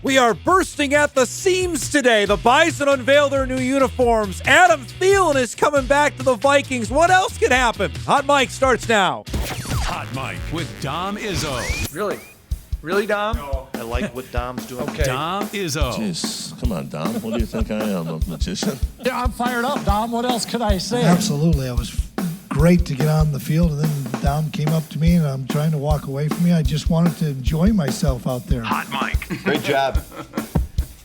We are bursting at the seams today. The Bison unveil their new uniforms. Adam Thielen is coming back to the Vikings. What else can happen? Hot Mike starts now. Hot Mike with Dom Izzo. Really? Really, Dom? No. I like what Dom's doing. Okay. Dom Izzo. Jeez, come on, Dom. What do you think I am, a magician? Yeah, I'm fired up, Dom. What else could I say? Absolutely. It was great to get on the field, and then Dom came up to me, and I'm trying to walk away from me. I just wanted to enjoy myself out there. Hot Mike. Great job.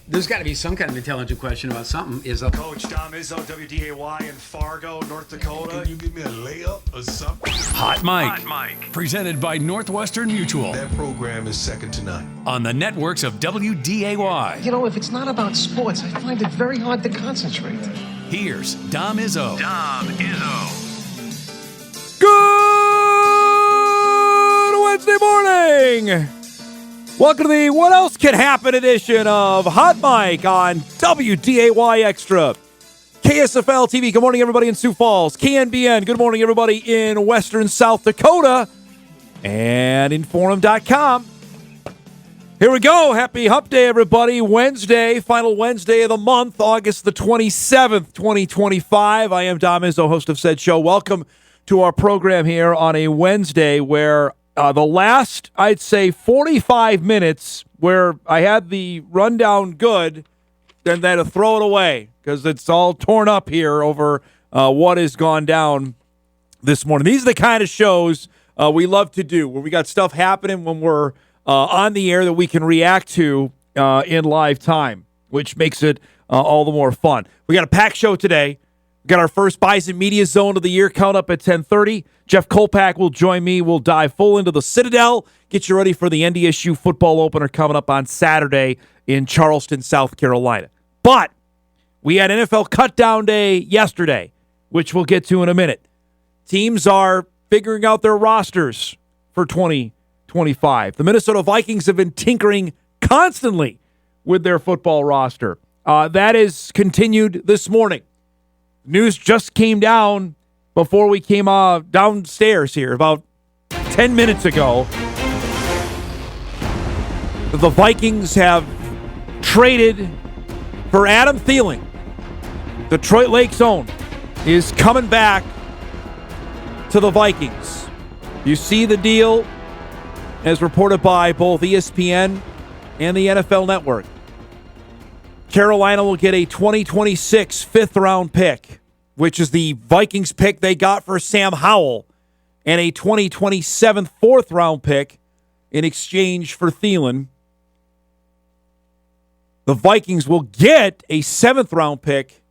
There's got to be some kind of intelligent question about something. Coach Dom Izzo, WDAY in Fargo, North Dakota. Can you give me a layup or something? Hot Mike. Presented by Northwestern Mutual. That program is second to none. On the networks of WDAY. You know, if it's not about sports, I find it very hard to concentrate. Here's Dom Izzo. Good Wednesday morning. Welcome to the What Else Can Happen edition of Hot Mike on WDAY Extra. KSFL TV, good morning, everybody in Sioux Falls. KNBN, good morning, everybody in Western South Dakota. And Inforum.com. Here we go. Happy Hump Day, everybody. Wednesday, final Wednesday of the month, August the 27th, 2025. I am Dom Izzo, host of said show. Welcome to our program here on a Wednesday where the last, I'd say, 45 minutes where I had the rundown good, then they had to throw it away because it's all torn up here over what has gone down this morning. These are the kind of shows we love to do where we got stuff happening when we're on the air that we can react to in live time, which makes it all the more fun. We got a packed show today. We got our first Bison Media Zone of the year coming up at 10:30. Jeff Kolpak will join me. We'll dive full into the Citadel. Get you ready for the NDSU football opener coming up on Saturday in Charleston, South Carolina. But we had NFL Cutdown Day yesterday, which we'll get to in a minute. Teams are figuring out their rosters for 2025. The Minnesota Vikings have been tinkering constantly with their football roster. That is continued this morning. News just came down before we came downstairs here about 10 minutes ago. The Vikings have traded for Adam Thielen. Detroit Lake's own is coming back to the Vikings. You see the deal as reported by both ESPN and the NFL Network. Carolina will get a 2026 fifth-round pick, which is the Vikings pick they got for Sam Howell, and a 2027 fourth-round pick in exchange for Thielen. The Vikings will get a seventh-round pick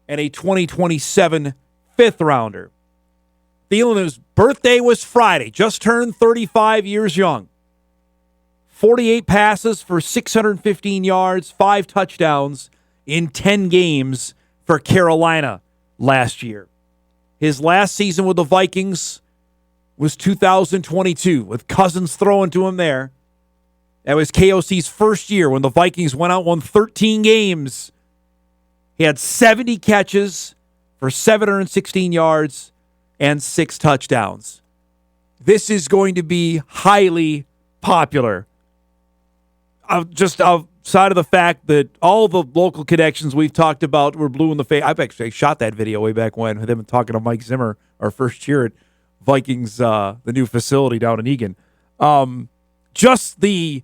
and a 2027 fifth-rounder. Thielen's birthday was Friday, just turned 35 years young. 48 passes for 615 yards, 5 touchdowns in 10 games for Carolina last year. His last season with the Vikings was 2022, with Cousins throwing to him there. That was KOC's first year when the Vikings went out, won 13 games. He had 70 catches for 716 yards and 6 touchdowns. This is going to be highly popular. Just outside of the fact that all the local connections we've talked about were blue in the face. I've actually shot that video way back when with him talking to Mike Zimmer, our first year at Vikings, the new facility down in Eagan. Just the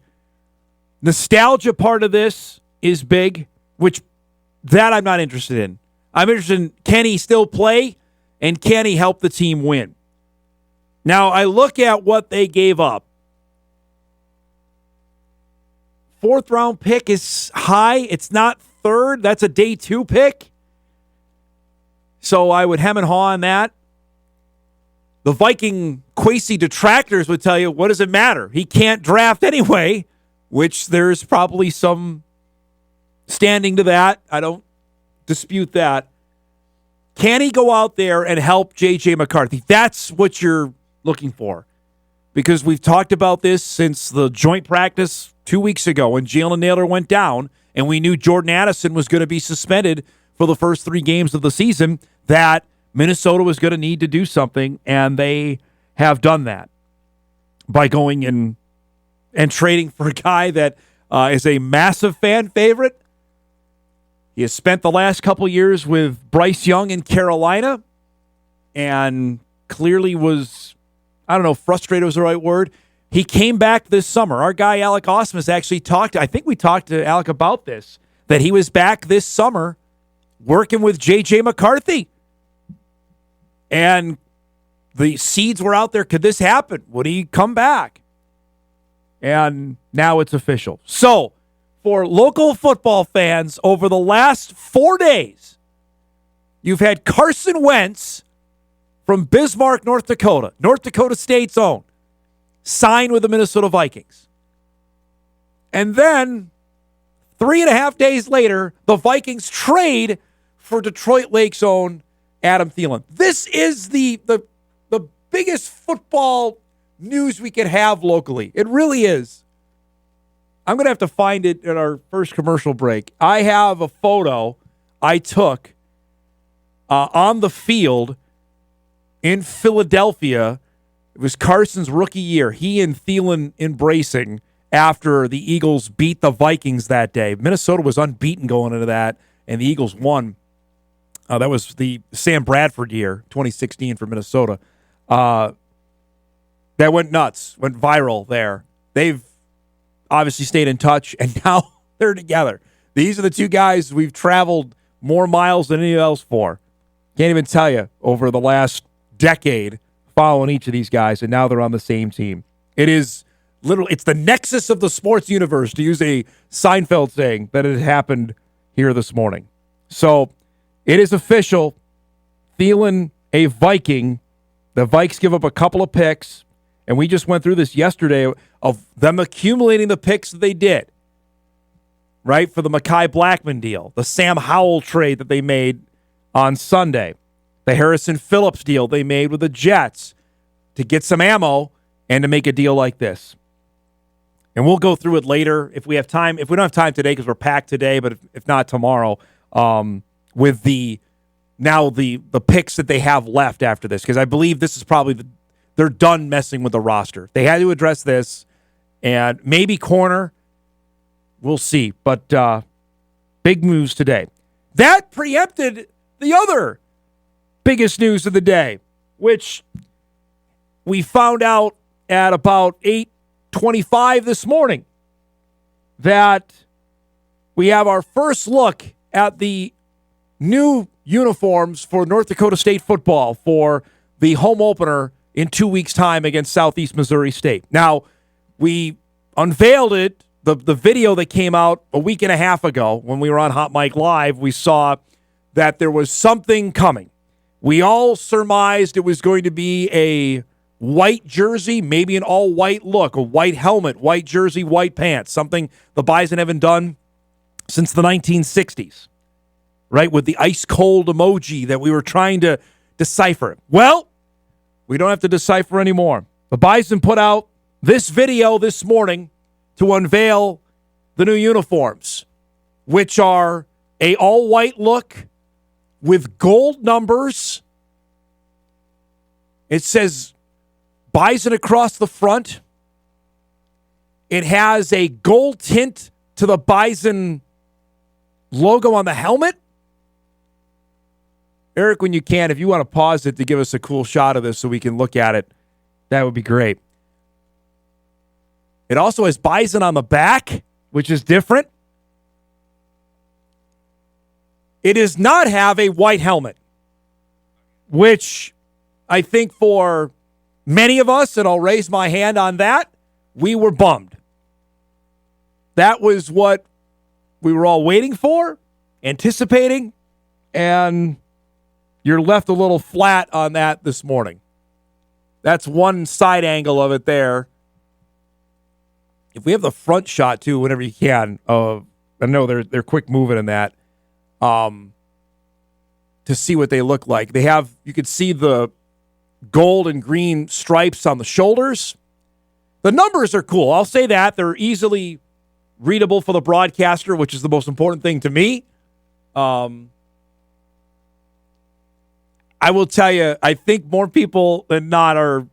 nostalgia part of this is big, which that I'm not interested in. I'm interested in, can he still play and can he help the team win? Now, I look at what they gave up. Fourth-round pick is high. It's not third. That's a day 2 pick. So I would hem and haw on that. The Viking Kwesi detractors would tell you, what does it matter? He can't draft anyway, which there's probably some standing to that. I don't dispute that. Can he go out there and help J.J. McCarthy? That's what you're looking for. Because we've talked about this since the joint practice 2 weeks ago when Jalen Naylor went down and we knew Jordan Addison was going to be suspended for the first 3 games of the season, that Minnesota was going to need to do something, and they have done that by going and trading for a guy that is a massive fan favorite. He has spent the last couple years with Bryce Young in Carolina and clearly was, I don't know, frustrated was the right word. He came back this summer. Our guy, Alec Osmus, actually I think we talked to Alec about this, that he was back this summer working with J.J. McCarthy. And the seeds were out there. Could this happen? Would he come back? And now it's official. So, for local football fans, over the last 4 days, you've had Carson Wentz from Bismarck, North Dakota State's own, sign with the Minnesota Vikings. And then, 3.5 days later, the Vikings trade for Detroit Lake's own Adam Thielen. This is the biggest football news we could have locally. It really is. I'm going to have to find it in our first commercial break. I have a photo I took on the field in Philadelphia. It was Carson's rookie year. He and Thielen embracing after the Eagles beat the Vikings that day. Minnesota was unbeaten going into that, and the Eagles won. That was the Sam Bradford year, 2016 for Minnesota. That went nuts, went viral there. They've obviously stayed in touch, and now they're together. These are the two guys we've traveled more miles than anyone else for. Can't even tell you over the last decade following each of these guys, and now they're on the same team. It is literally, it's the nexus of the sports universe, to use a Seinfeld saying, that it happened here this morning. So it is official. Thielen, a Viking. The Vikes give up a couple of picks, and we just went through this yesterday of them accumulating the picks that they did, right, for the Mekhi Blackmon deal, the Sam Howell trade that they made on Sunday, the Harrison Phillips deal they made with the Jets to get some ammo and to make a deal like this. And we'll go through it later if we have time. If we don't have time today because we're packed today, but if not tomorrow, with the picks that they have left after this, because I believe this is probably they're done messing with the roster. They had to address this, and maybe corner. We'll see. But big news today. That preempted the other biggest news of the day, which we found out at about 8:25 this morning, that we have our first look at the new uniforms for North Dakota State football for the home opener in 2 weeks' time against Southeast Missouri State. Now, we unveiled it, the video that came out a week and a half ago when we were on Hot Mic Live. We saw that there was something coming. We all surmised it was going to be a white jersey, maybe an all-white look, a white helmet, white jersey, white pants, something the Bison haven't done since the 1960s, right, with the ice-cold emoji that we were trying to decipher. Well, we don't have to decipher anymore. The Bison put out this video this morning to unveil the new uniforms, which are a all-white look with gold numbers. It says Bison across the front. It has a gold tint to the Bison logo on the helmet. Eric, when you can, if you want to pause it to give us a cool shot of this so we can look at it, that would be great. It also has Bison on the back, which is different. It does not have a white helmet, which I think for many of us, and I'll raise my hand on that, we were bummed. That was what we were all waiting for, anticipating, and you're left a little flat on that this morning. That's one side angle of it there. If we have the front shot, too, whenever you can, I know they're quick moving in that, to see what they look like. They have, you could see the gold and green stripes on the shoulders. The numbers are cool. I'll say that. They're easily readable for the broadcaster, which is the most important thing to me. I will tell you, I think more people than not are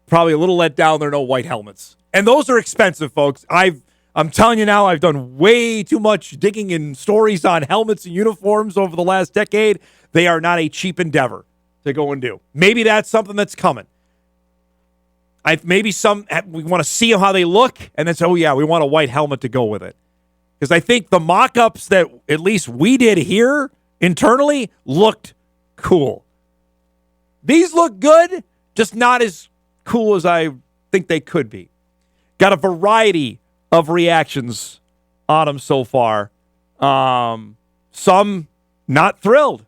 probably a little let down. There are no white helmets. And those are expensive, folks. I've I'm telling you now, I've done way too much digging in stories on helmets and uniforms over the last decade. They are not a cheap endeavor to go and do. Maybe that's something that's coming. We want to see how they look, and then say, oh, yeah, we want a white helmet to go with it. Because I think the mock-ups that at least we did here internally looked cool. These look good, just not as cool as I think they could be. Got a variety of reactions on them so far. Some not thrilled.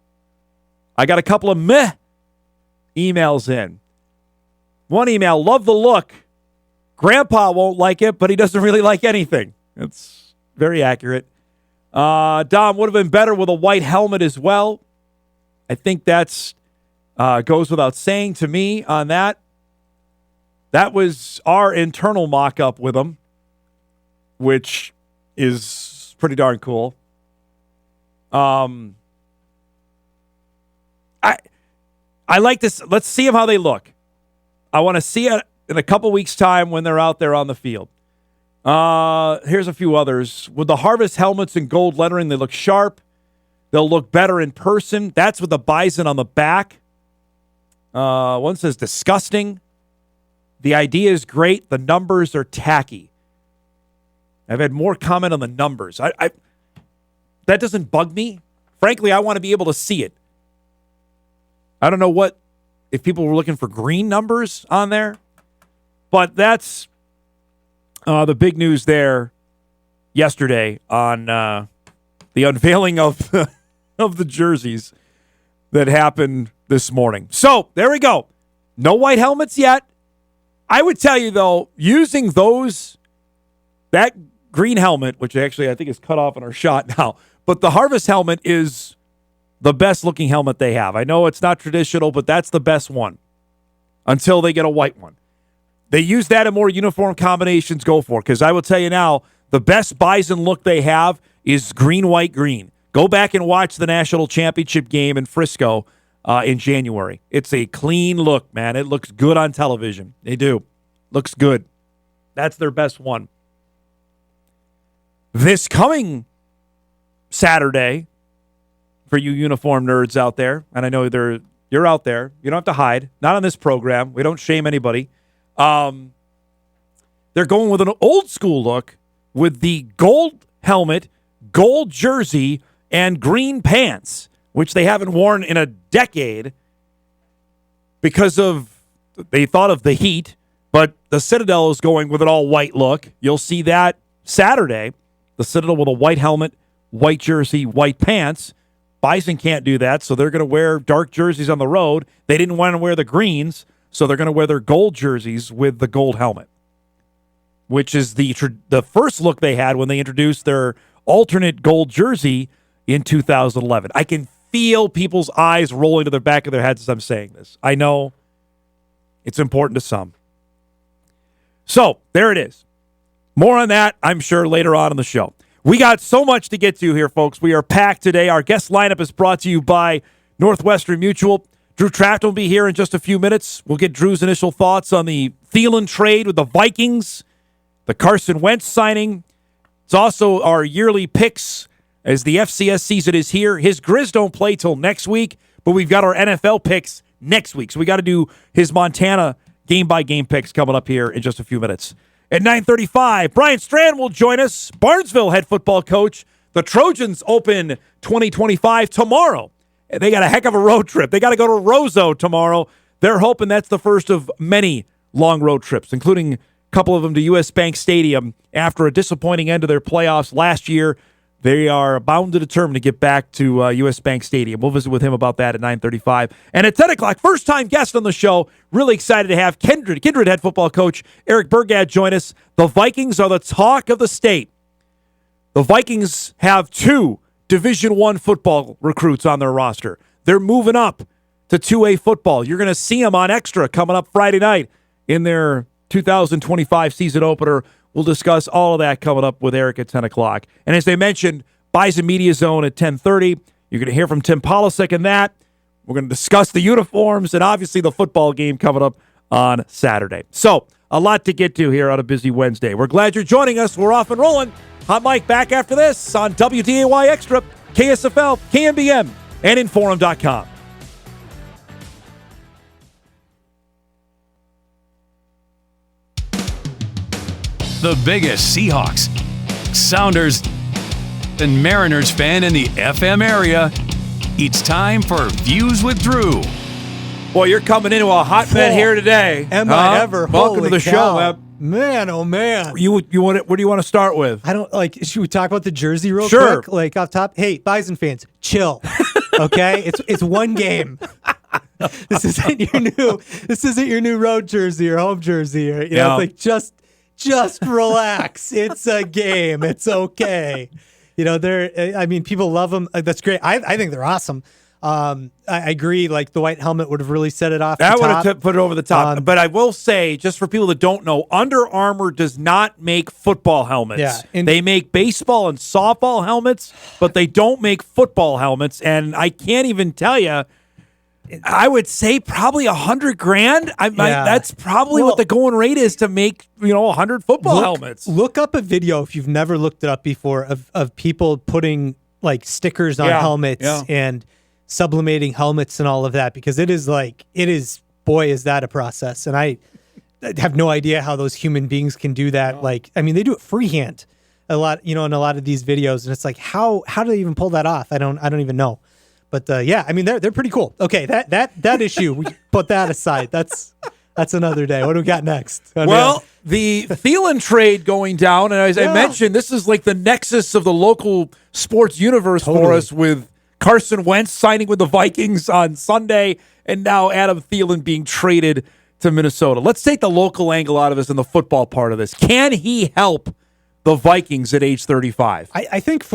I got a couple of meh emails in. One email, love the look. Grandpa won't like it, but he doesn't really like anything. It's very accurate. Dom, would have been better with a white helmet as well. I think that's goes without saying to me on that. That was our internal mock-up with them, which is pretty darn cool. I like this. Let's see them how they look. I want to see it in a couple weeks' time when they're out there on the field. Here's a few others. With the Harvest helmets and gold lettering, they look sharp. They'll look better in person. That's with the bison on the back. One says disgusting. The idea is great. The numbers are tacky. I've had more comment on the numbers. That doesn't bug me. Frankly, I want to be able to see it. I don't know if people were looking for green numbers on there, but that's the big news there yesterday on the unveiling of of the jerseys that happened this morning. So there we go. No white helmets yet. I would tell you, though, using that green helmet, which actually I think is cut off in our shot now, but the Harvest helmet is the best looking helmet they have. I know it's not traditional, but that's the best one until they get a white one. They use that in more uniform combinations, go for it. Because I will tell you now, the best bison look they have is green, white, green. Go back and watch the national championship game in Frisco in January. It's a clean look, man. It looks good on television. They do. Looks good. That's their best one. This coming Saturday, for you uniform nerds out there, and I know you're out there. You don't have to hide. Not on this program. We don't shame anybody. They're going with an old school look with the gold helmet, gold jersey, and green pants, which they haven't worn in a decade because they thought of the heat, but the Citadel is going with an all-white look. You'll see that Saturday. The Citadel with a white helmet, white jersey, white pants. Bison can't do that, so they're going to wear dark jerseys on the road. They didn't want to wear the greens, so they're going to wear their gold jerseys with the gold helmet, which is the first look they had when they introduced their alternate gold jersey in 2011. I can feel people's eyes rolling to the back of their heads as I'm saying this. I know it's important to some. So, there it is. More on that, I'm sure, later on in the show. We got so much to get to here, folks. We are packed today. Our guest lineup is brought to you by Northwestern Mutual. Drew Trafton will be here in just a few minutes. We'll get Drew's initial thoughts on the Thielen trade with the Vikings, the Carson Wentz signing. It's also our yearly picks as the FCS season is here. His Grizz don't play till next week, but we've got our NFL picks next week. So we got to do his Montana game-by-game picks coming up here in just a few minutes. At 9:35, Bryan Strand will join us, Barnesville head football coach. The Trojans open 2025 tomorrow. They got a heck of a road trip. They got to go to Roseau tomorrow. They're hoping that's the first of many long road trips, including a couple of them to U.S. Bank Stadium after a disappointing end to their playoffs last year. They are bound and determined to get back to U.S. Bank Stadium. We'll visit with him about that at 9:35. And at 10 o'clock, first-time guest on the show. Really excited to have Kindred head football coach Eric Burgad join us. The Vikings are the talk of the state. The Vikings have 2 Division I football recruits on their roster. They're moving up to 2A football. You're going to see them on Extra coming up Friday night in their 2025 season opener. We'll discuss all of that coming up with Eric at 10 o'clock. And as they mentioned, Bison Media Zone at 10:30. You're going to hear from Tim Polasek in that. We're going to discuss the uniforms and obviously the football game coming up on Saturday. So, A lot to get to here on a busy Wednesday. We're glad you're joining us. We're off and rolling. Hot Mike back after this on WDAY Extra, KSFL, KMBM, and Inforum.com. The biggest Seahawks, Sounders, and Mariners fan in the FM area. It's time for Views with Drew. Boy, you're coming into a hot bed here today. Am I ever? Welcome to the show, man. Man, oh man. You want it? Where do you want to start with? I don't like. Should we talk about the jersey real Sure. quick? Like off top. Hey, Bison fans, chill. Okay, it's one game. This isn't your new road jersey or home jersey. Or, you know, it's like just relax. It's a game. It's okay. You know, people love them. That's great. I think they're awesome. I agree. Like the white helmet would have really set it off. That would have put it over the top. But I will say, just for people that don't know, Under Armour does not make football helmets. Yeah, they make baseball and softball helmets, but they don't make football helmets. And I can't even tell you. I would say probably $100,000. That's probably what the going rate is to make 100 football helmets. Look up a video if you've never looked it up before of people putting like stickers on helmets and sublimating helmets and all of that, because it is boy, is that a process. And I have no idea how those human beings can do that. They do it freehand a lot, in a lot of these videos, and it's like how do they even pull that off? I don't even know. But they're pretty cool. Okay, that issue, we put that aside. That's another day. What do we got next? Well, the Thielen trade going down, and as I mentioned, this is like the nexus of the local sports universe for us, with Carson Wentz signing with the Vikings on Sunday, and now Adam Thielen being traded to Minnesota. Let's take the local angle out of this and the football part of this. Can he help the Vikings at age 35? I think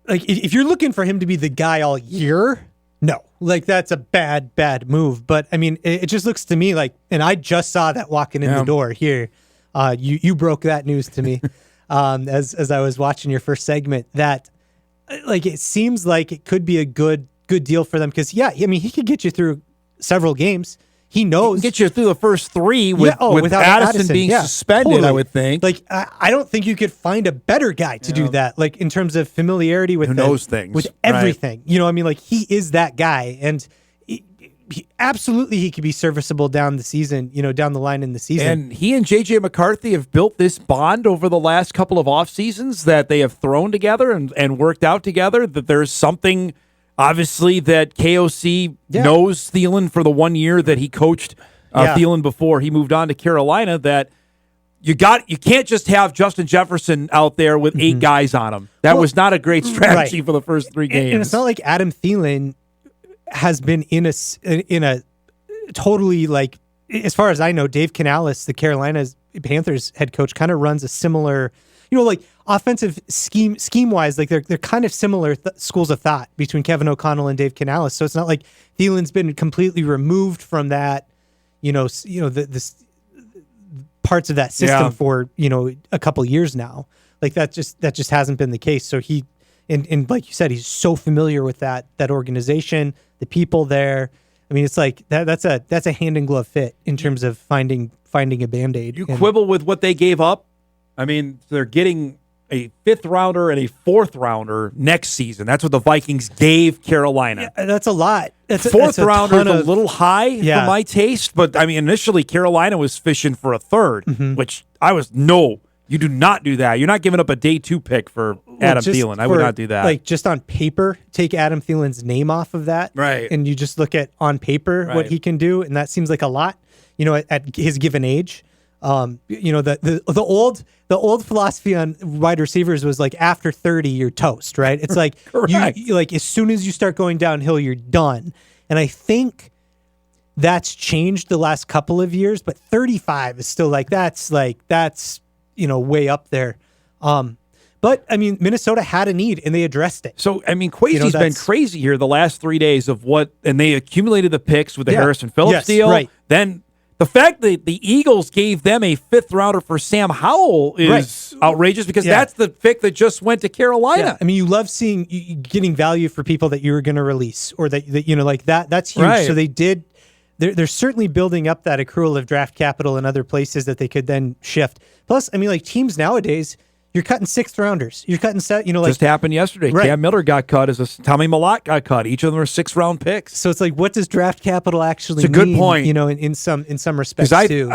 if you're looking for him to be the guy all year, no. That's a bad move. But, it just looks to me like, and I just saw that walking in the door here. You broke that news to me as I was watching your first segment, that it seems like it could be a good deal for them. Because, he could get you through several games. He knows. He can get you through the first three with Addison being suspended, totally. I would think. I don't think you could find a better guy to do that, in terms of familiarity with who knows things. With everything. Right. He is that guy. And he absolutely he could be serviceable down the season, down the line in the season. And he and J.J. McCarthy have built this bond over the last couple of off seasons that they have thrown together and worked out together, that there's something... Obviously, that KOC knows Thielen for the 1 year that he coached Thielen before he moved on to Carolina, that you can't just have Justin Jefferson out there with 8 guys on him. That was not a great strategy for the first 3 games. And it's not like Adam Thielen has been in a totally, as far as I know, Dave Canales, the Carolina Panthers head coach, kind of runs a similar, offensive scheme-wise, they're kind of similar schools of thought between Kevin O'Connell and Dave Canales. So it's not like Thielen's been completely removed from that, the parts of that system for a couple years now. That just hasn't been the case. So he, and like you said, he's so familiar with that organization, the people there. It's like that's a hand in glove fit in terms of finding a Band-Aid. You quibble with what they gave up. They're getting a 5th rounder and a 4th rounder next season. That's what the Vikings gave Carolina. Yeah, that's a lot. Fourth rounder is a little high for my taste, but initially Carolina was fishing for a 3rd, which I was you do not do that. You're not giving up a day 2 pick for Adam Thielen. I would not do that. Just on paper, take Adam Thielen's name off of that, right? And you just look at on paper what he can do, and that seems like a lot. At his given age. The old philosophy on wide receivers was after 30 you're toast, right? It's like you as soon as you start going downhill you're done. And I think that's changed the last couple of years, but 35 is still that's way up there. But Minnesota had a need and they addressed it. So Kwesi's been crazy here the last 3 days and they accumulated the picks with the Harrison Phillips deal. Right. Then the fact that the Eagles gave them a 5th rounder for Sam Howell is outrageous, because that's the pick that just went to Carolina. Yeah. You love getting value for people that you were going to release, or that. That's huge. Right. So they did they're certainly building up that accrual of draft capital in other places that they could then shift. Plus, I mean, like teams nowadays, you're cutting 6th rounders. You're cutting just happened yesterday. Right. Cam Miller got cut. Tommy Malott got cut. Each of them are 6th round picks. So it's like, what does draft capital actually it's a mean? Good point. In some respects too.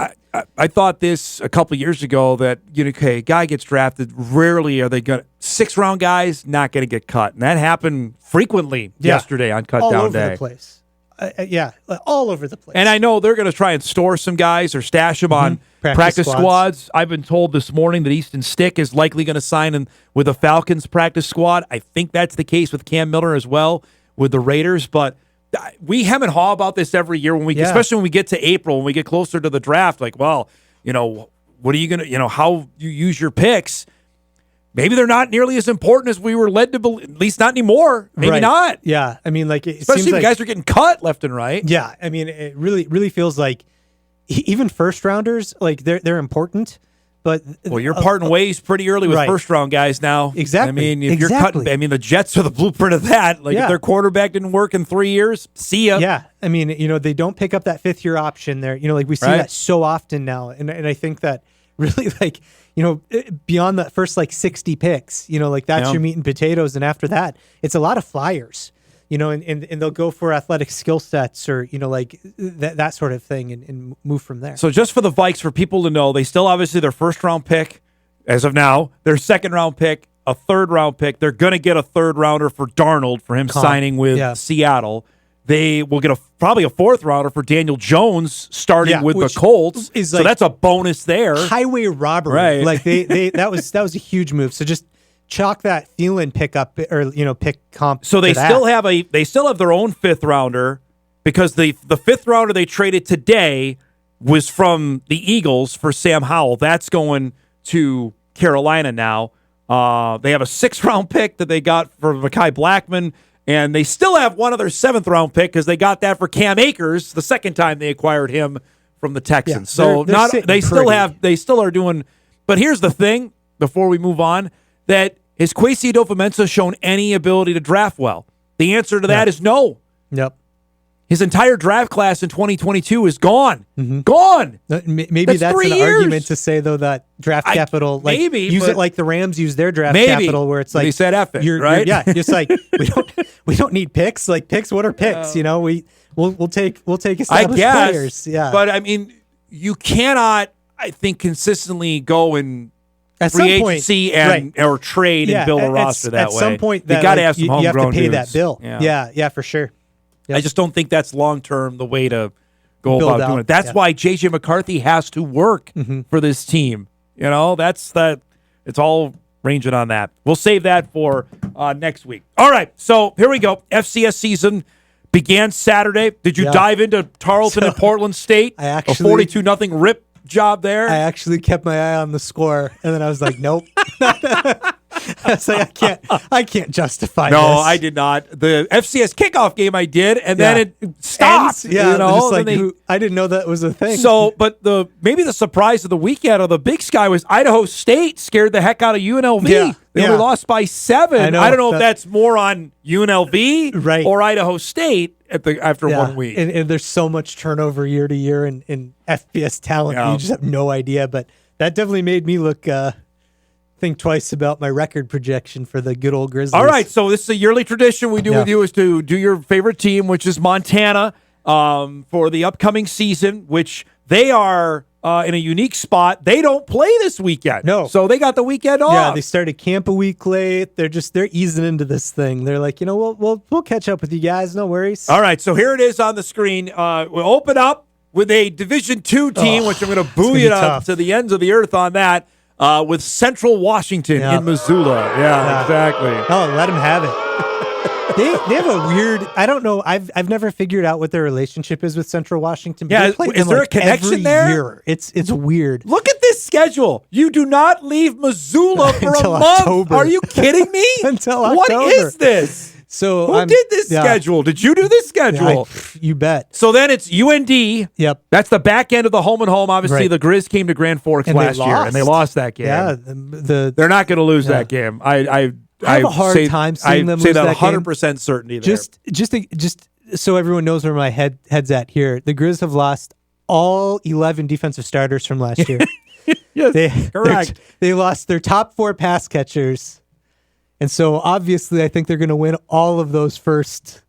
I thought this a couple of years ago that a guy gets drafted. Rarely are they going to 6th round guys not going to get cut, and that happened frequently yesterday on cut all down over day. the place. All over the place. And I know they're going to try and store some guys or stash them on practice squads. I've been told this morning that Easton Stick is likely going to sign with the Falcons practice squad. I think that's the case with Cam Miller as well with the Raiders. But we hem and haw about this every year, especially when we get to April, when we get closer to the draft. Like, well, what are you going to, how you use your picks? Maybe they're not nearly as important as we were led to believe, at least not anymore. Maybe not. Yeah. I mean, like, it especially seems if guys are getting cut left and right. Yeah. I mean, it really feels like even first rounders, like they're important, but you're parting ways pretty early with first round guys now. Exactly. I mean, if you're cutting, the Jets are the blueprint of that. Like if their quarterback didn't work in 3 years, see ya. Yeah. I mean, they don't pick up that 5th year option there. Like we see that so often now. And I think that really beyond the first 60 picks, that's your meat and potatoes. And after that, it's a lot of flyers, and they'll go for athletic skill sets or, that sort of thing and move from there. So just for the Vikes, for people to know, they still obviously their 1st round pick as of now, their 2nd round pick, a 3rd round pick. They're going to get a 3rd rounder for Darnold for him signing with Seattle. They will get probably a 4th rounder for Daniel Jones starting with the Colts. So that's a bonus there. Highway robbery. Right. Like that was a huge move. So just chalk that Thielen pickup or pick comp. So they still have their own 5th rounder because the 5th rounder they traded today was from the Eagles for Sam Howell. That's going to Carolina now. They have a 6th round pick that they got for Mekhi Blackman. And they still have one of their 7th round pick because they got that for Cam Akers the second time they acquired him from the Texans. Yeah, they still are doing. But here's the thing: before we move on, that has Kwesi Adofo-Mensah shown any ability to draft well? The answer to that is no. Yep. His entire draft class in 2022 is gone. Gone. Maybe that's an argument to say, though, that draft capital, use it like the Rams use their draft capital, where it's like they said F it, right? It's like we don't need picks. Like picks, what are picks? We'll take established players. Yeah, but I mean, you cannot, I think, consistently go and free agency or trade and build a roster that way. At some point, you got to have some homegrown you have to pay dudes. that bill. Yeah, for sure. Yep. I just don't think that's long-term the way to go about doing it. That's why J.J. McCarthy has to work for this team. That's that. It's all ranging on that. We'll save that for next week. All right, so here we go. FCS season began Saturday. Did you dive into Tarleton and Portland State? I actually, a 42-0 rip job there? I actually kept my eye on the score, and then I was like, nope. I was like, I can't justify this. No, I did not. The FCS kickoff game I did, and then it stopped. Just like I didn't know that was a thing. So, but maybe the surprise of the weekend or the big sky was Idaho State scared the heck out of UNLV. Yeah. They only lost by 7. I don't know if that's more on UNLV or Idaho State after 1 week. And there's so much turnover year to year in FBS talent. You just have no idea. But that definitely made me think twice about my record projection for the good old Grizzlies. All right, so this is a yearly tradition we do with you is to do your favorite team, which is Montana, for the upcoming season, which they are in a unique spot. They don't play this weekend. No. So they got the weekend off. Yeah, they started camp a week late. They're easing into this thing. They're like, we'll catch up with you guys. No worries. All right, so here it is on the screen. We'll open up with a Division II team, which I'm going to boo you to the ends of the earth on that. With Central Washington in Missoula. Yeah, exactly. Oh, let them have it. They have a weird, I don't know, I've never figured out what their relationship is with Central Washington. But is there a connection there? Year. It's weird. Look at this schedule. You do not leave Missoula for a month. October. Are you kidding me? Until October. What is this? So who did this schedule? Did you do this schedule? You bet. So then it's UND. Yep. That's the back end of the home and home. Obviously, the Grizz came to Grand Forks last year, and they lost that game. Yeah. They're not going to lose that game. I have a hard time seeing them lose that game. 100% certainty there. Just so everyone knows where my head's at here. The Grizz have lost all 11 defensive starters from last year. Yes, correct. They lost their top 4 pass catchers. And so obviously I think they're going to win all of those first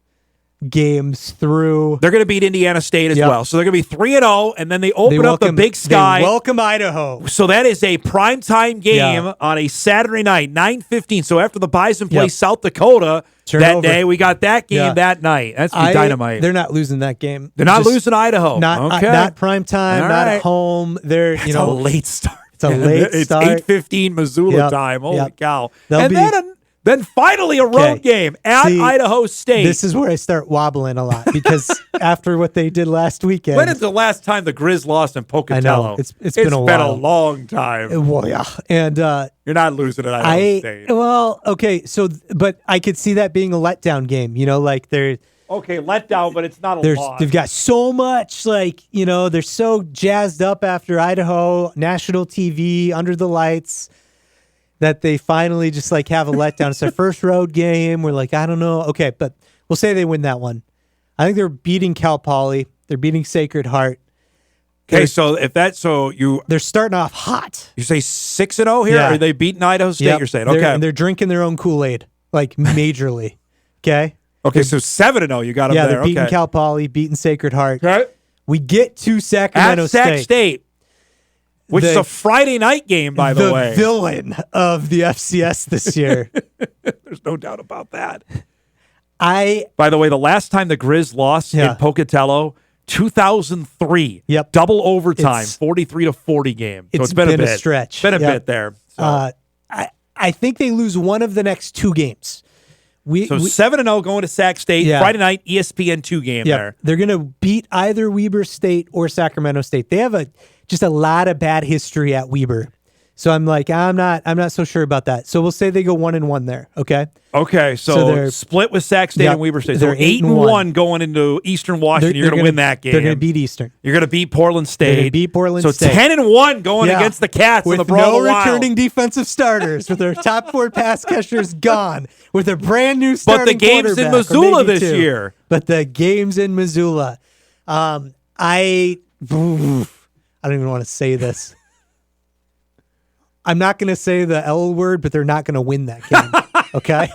games through. They're going to beat Indiana State as well. So they're going to be 3-0, and then they open up the Big Sky. They welcome Idaho. So that is a primetime game on a Saturday night, 9:15. So after the Bison play South Dakota day, we got that game that night. That's dynamite. They're not losing that game. They're not losing Idaho. Not primetime, not at home. They're It's a late start. It's a late start. It's 8:15 Missoula time. Holy cow. They'll Then finally a road game at Idaho State. This is where I start wobbling a lot because after what they did last weekend. When is the last time the Grizz lost in Pocatello? I know. It's been a while. It's been a long time. Well, yeah. And you're not losing at Idaho State. Well, okay. So, but I could see that being a letdown game. Like they're. Okay, letdown, but it's not a loss. They've got so much, they're so jazzed up after Idaho, national TV, under the lights, that they finally just have a letdown. It's their first road game. We're I don't know. Okay, but we'll say they win that one. I think they're beating Cal Poly. They're beating Sacred Heart. Okay, so if that's they're starting off hot. You say 6-0 here? Yeah. Are they beating Idaho State? You're saying and they're drinking their own Kool-Aid, majorly. Okay. Okay, so 7-0, you got them there. Yeah, they're beating Cal Poly, beating Sacred Heart. Okay. We get to Sacramento At Sac State, which is a Friday night game, by the way. The villain of the FCS this year. There's no doubt about that. By the way, the last time the Grizz lost in Pocatello, 2003. Yep. Double overtime, 43-40 game. So it's been a bit. A stretch. It's been a bit there. So. I think they lose one of the next 2 games. 7-0 going to Sac State. Friday night, ESPN2 game there. They're going to beat either Weber State or Sacramento State. They have just a lot of bad history at Weber. So I'm not so sure about that. So we'll say they go 1-1 there. Okay. Okay. So they're split with Sac State and Weber State. So they're 8-1 going into Eastern Washington. You're going to win that game. They're going to beat Eastern. You're going to beat Portland State. They're going to beat Portland State. So 10-1 going against the Cats with in the Brawl of the Wild. returning defensive starters, with their top 4 pass catchers gone, with a brand new starting But the game's in Missoula this year. But the game's in Missoula. I don't even want to say this. I'm not going to say the L word, but they're not going to win that game. Okay?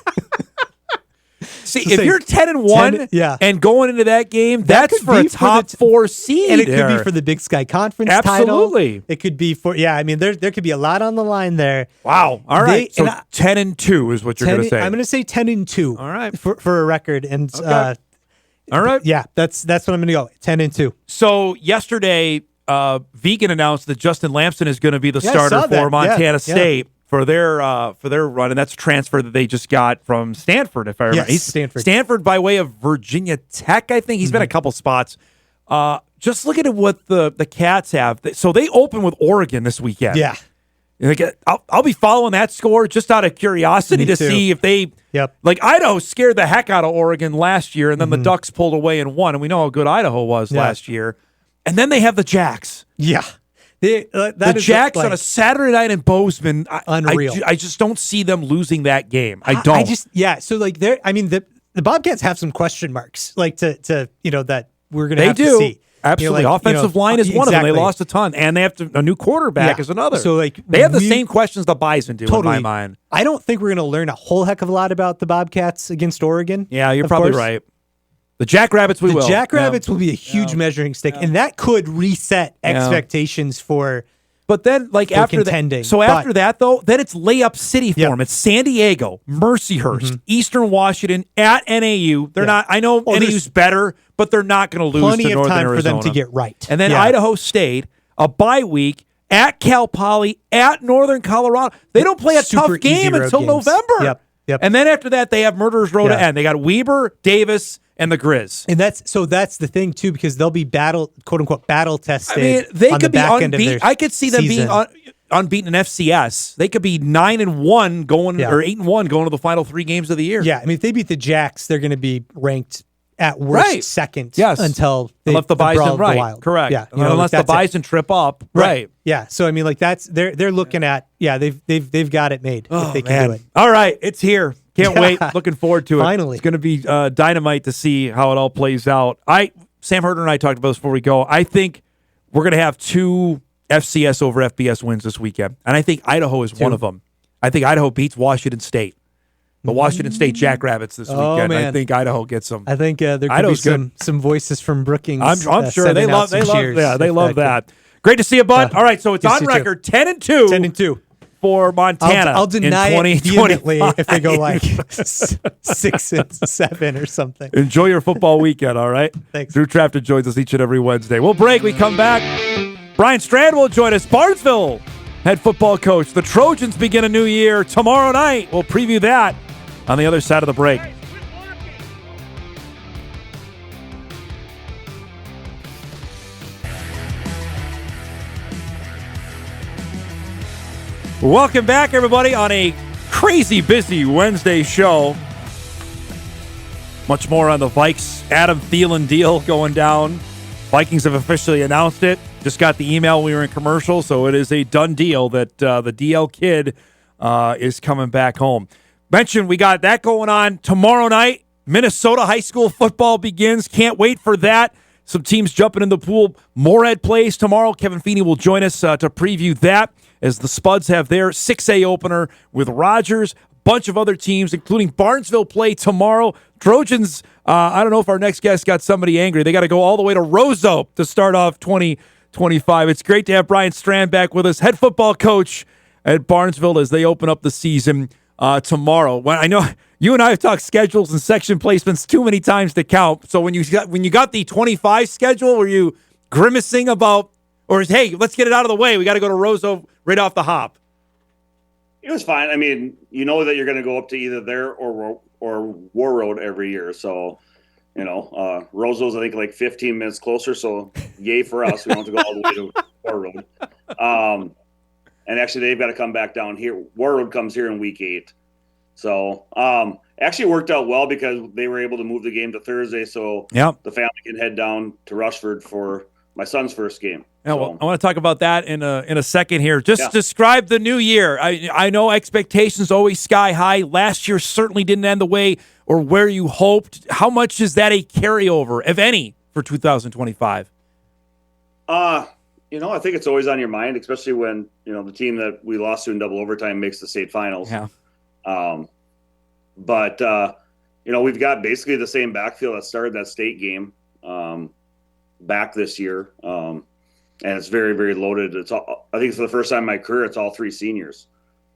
See, if you're 10-1 and going into that game, that's for a top 4 seed. And it could be for the Big Sky Conference title. Absolutely. It could be for, there could be a lot on the line there. Wow. All right. So 10-2 is what you're going to say. I'm going to say 10-2. All right. For a record. And all right. Yeah, that's what I'm going to go. 10-2. So yesterday, Vegan announced that Justin Lamson is going to be the starter for Montana State for their run, and that's a transfer that they just got from Stanford, if I remember. Yes, Stanford. Stanford by way of Virginia Tech, I think. He's been a couple spots. Just looking at what the Cats have. So they open with Oregon this weekend. Yeah. I'll be following that score just out of curiosity to see if they Idaho scared the heck out of Oregon last year, and then the Ducks pulled away and won, and we know how good Idaho was last year. And then they have the Jacks. Yeah. The Jacks on a Saturday night in Bozeman. Unreal. I just don't see them losing that game. I don't. So the Bobcats have some question marks, that we're going to have to see. Absolutely. Offensive line is one of them. They lost a ton. And they have a new quarterback is another. So they have the same questions the Bison do in my mind. I don't think we're going to learn a whole heck of a lot about the Bobcats against Oregon. Yeah, you're probably right. The Jackrabbits will. The Jackrabbits will be a huge measuring stick, and that could reset expectations for. But then, after contending. After that, though, then it's layup city for them. It's San Diego, Mercyhurst, Eastern Washington, at NAU. They're not. I know NAU's better, but they're not going to lose. Plenty to Northern of time Arizona. for them to get right. And then Idaho State, a bye week at Cal Poly, at Northern Colorado. They don't play a tough game until November. Yep. And then after that, they have Murderers Row to end. They got Weber, Davis, and the Grizz. And that's the thing too, because they'll be quote unquote battle tested. I mean, they could be unbeaten. I could see them being unbeaten in FCS. They could be 9-1 going or 8-1 going to the final 3 games of the year. Yeah, I mean, if they beat the Jacks, they're going to be ranked at worst second. Yes, until unless the Bison the Wild. Correct. Yeah, unless the Bison trip up. Right. Yeah. So I mean, that's they're looking at they've got it made if they can do it. All right, it's here. Can't wait. Looking forward to it. Finally. It's going to be dynamite to see how it all plays out. Sam Herder and I talked about this before we go. I think we're going to have 2 FCS over FBS wins this weekend, and I think Idaho is one of them. I think Idaho beats Washington State. The Washington State Jackrabbits this weekend. Man. I think Idaho gets them. I think there could be some voices from Brookings. I'm sure they love that. Great to see you, bud. All right, so it's on record 10-2. 10-2 for Montana. I'll deny in it vehemently if they go like 6-7 or something. Enjoy your football weekend, all right? Thanks. Drew Trafton joins us each and every Wednesday. We'll break. We come back. Bryan Strand will join us. Barnesville head football coach. The Trojans begin a new year tomorrow night. We'll preview that on the other side of the break. Welcome back, everybody, on a crazy busy Wednesday show. Much more on the Vikes Adam Thielen deal going down. Vikings have officially announced it. Just got the email when we were in commercial, so it is a done deal that the DL kid is coming back home. Mentioned we got that going on tomorrow night. Minnesota high school football begins. Can't wait for that. Some teams jumping in the pool. Moorhead plays tomorrow. Kevin Feeney will join us to preview that as the Spuds have their 6A opener with Rogers. A bunch of other teams, including Barnesville, play tomorrow. Trojans, I don't know if our next guest got somebody angry. They got to go all the way to Roseau to start off 2025. It's great to have Bryan Strand back with us, head football coach at Barnesville, as they open up the season tomorrow. Well, I know you and I have talked schedules and section placements too many times to count. So when you got the 25 schedule, were you grimacing about, or hey, let's get it out of the way, we got to go to Roseau right off the hop? It was fine. I mean, you know that you're going to go up to either there or War Road every year. So, Roseau's, I think, like 15 minutes closer. So, yay for us. We don't have to go all the way to War Road. And actually, they've got to come back down here. War Road comes here in week 8. So, actually worked out well because they were able to move the game to Thursday. So, the family can head down to Rushford for my son's first game. Yeah, well, I want to talk about that in a second here. Just describe the new year. I know expectations always sky high. Last year certainly didn't end the way or where you hoped. How much is that a carryover, if any, for 2025? I think it's always on your mind, especially when, the team that we lost to in double overtime makes the state finals. Yeah. But we've got basically the same backfield that started that state game back this year. And it's very, very loaded. I think for the first time in my career, it's all 3 seniors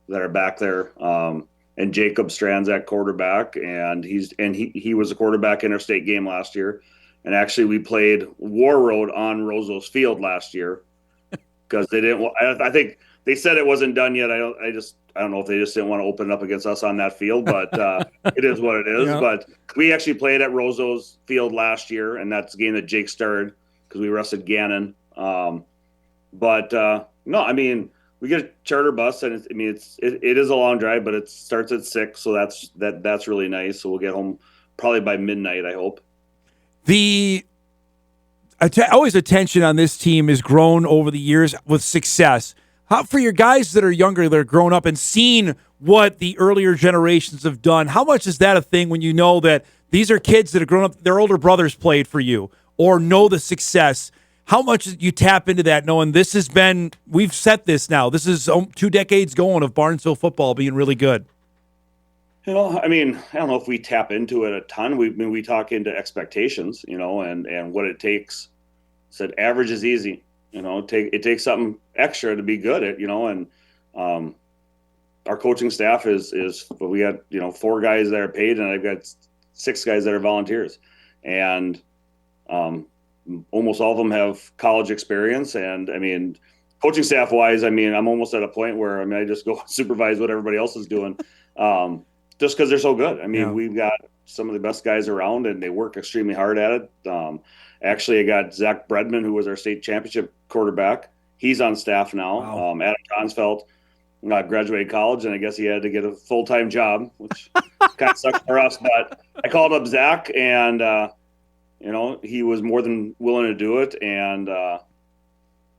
that are back there. And Jacob Strand's at quarterback, and he was a quarterback in our state game last year. And actually, we played War Road on Roseau's field last year because they didn't. I think they said it wasn't done yet. I don't know if they just didn't want to open it up against us on that field, but it is what it is. Yeah. But we actually played at Roseau's field last year, and that's the game that Jake started because we rested Gannon. No, I mean, we get a charter bus, and it is a long drive, but it starts at 6, so that's really nice. So we'll get home probably by midnight, I hope. The always attention on this team has grown over the years with success. How, for your guys that are younger, that are grown up and seen what the earlier generations have done, how much is that a thing when you know that these are kids that have grown up, their older brothers played for you or know the success? How much you tap into that knowing this has been, we've set this now. This is 2 decades going of Barnesville football being really good. I don't know if we tap into it a ton. We talk into expectations, and what it takes. Said average is easy, it takes something extra to be good at, and our coaching staff is we got, 4 guys that are paid, and I've got 6 guys that are volunteers. And, almost all of them have college experience. And coaching staff wise, I'm almost at a point where, I just go supervise what everybody else is doing. Just because they're so good. We've got some of the best guys around, and they work extremely hard at it. Actually, I got Zach Bredman, who was our state championship quarterback. He's on staff now. Wow. Adam Consfeld graduated college, and I guess he had to get a full-time job, which kind of sucks for us. But I called up Zach, and he was more than willing to do it. And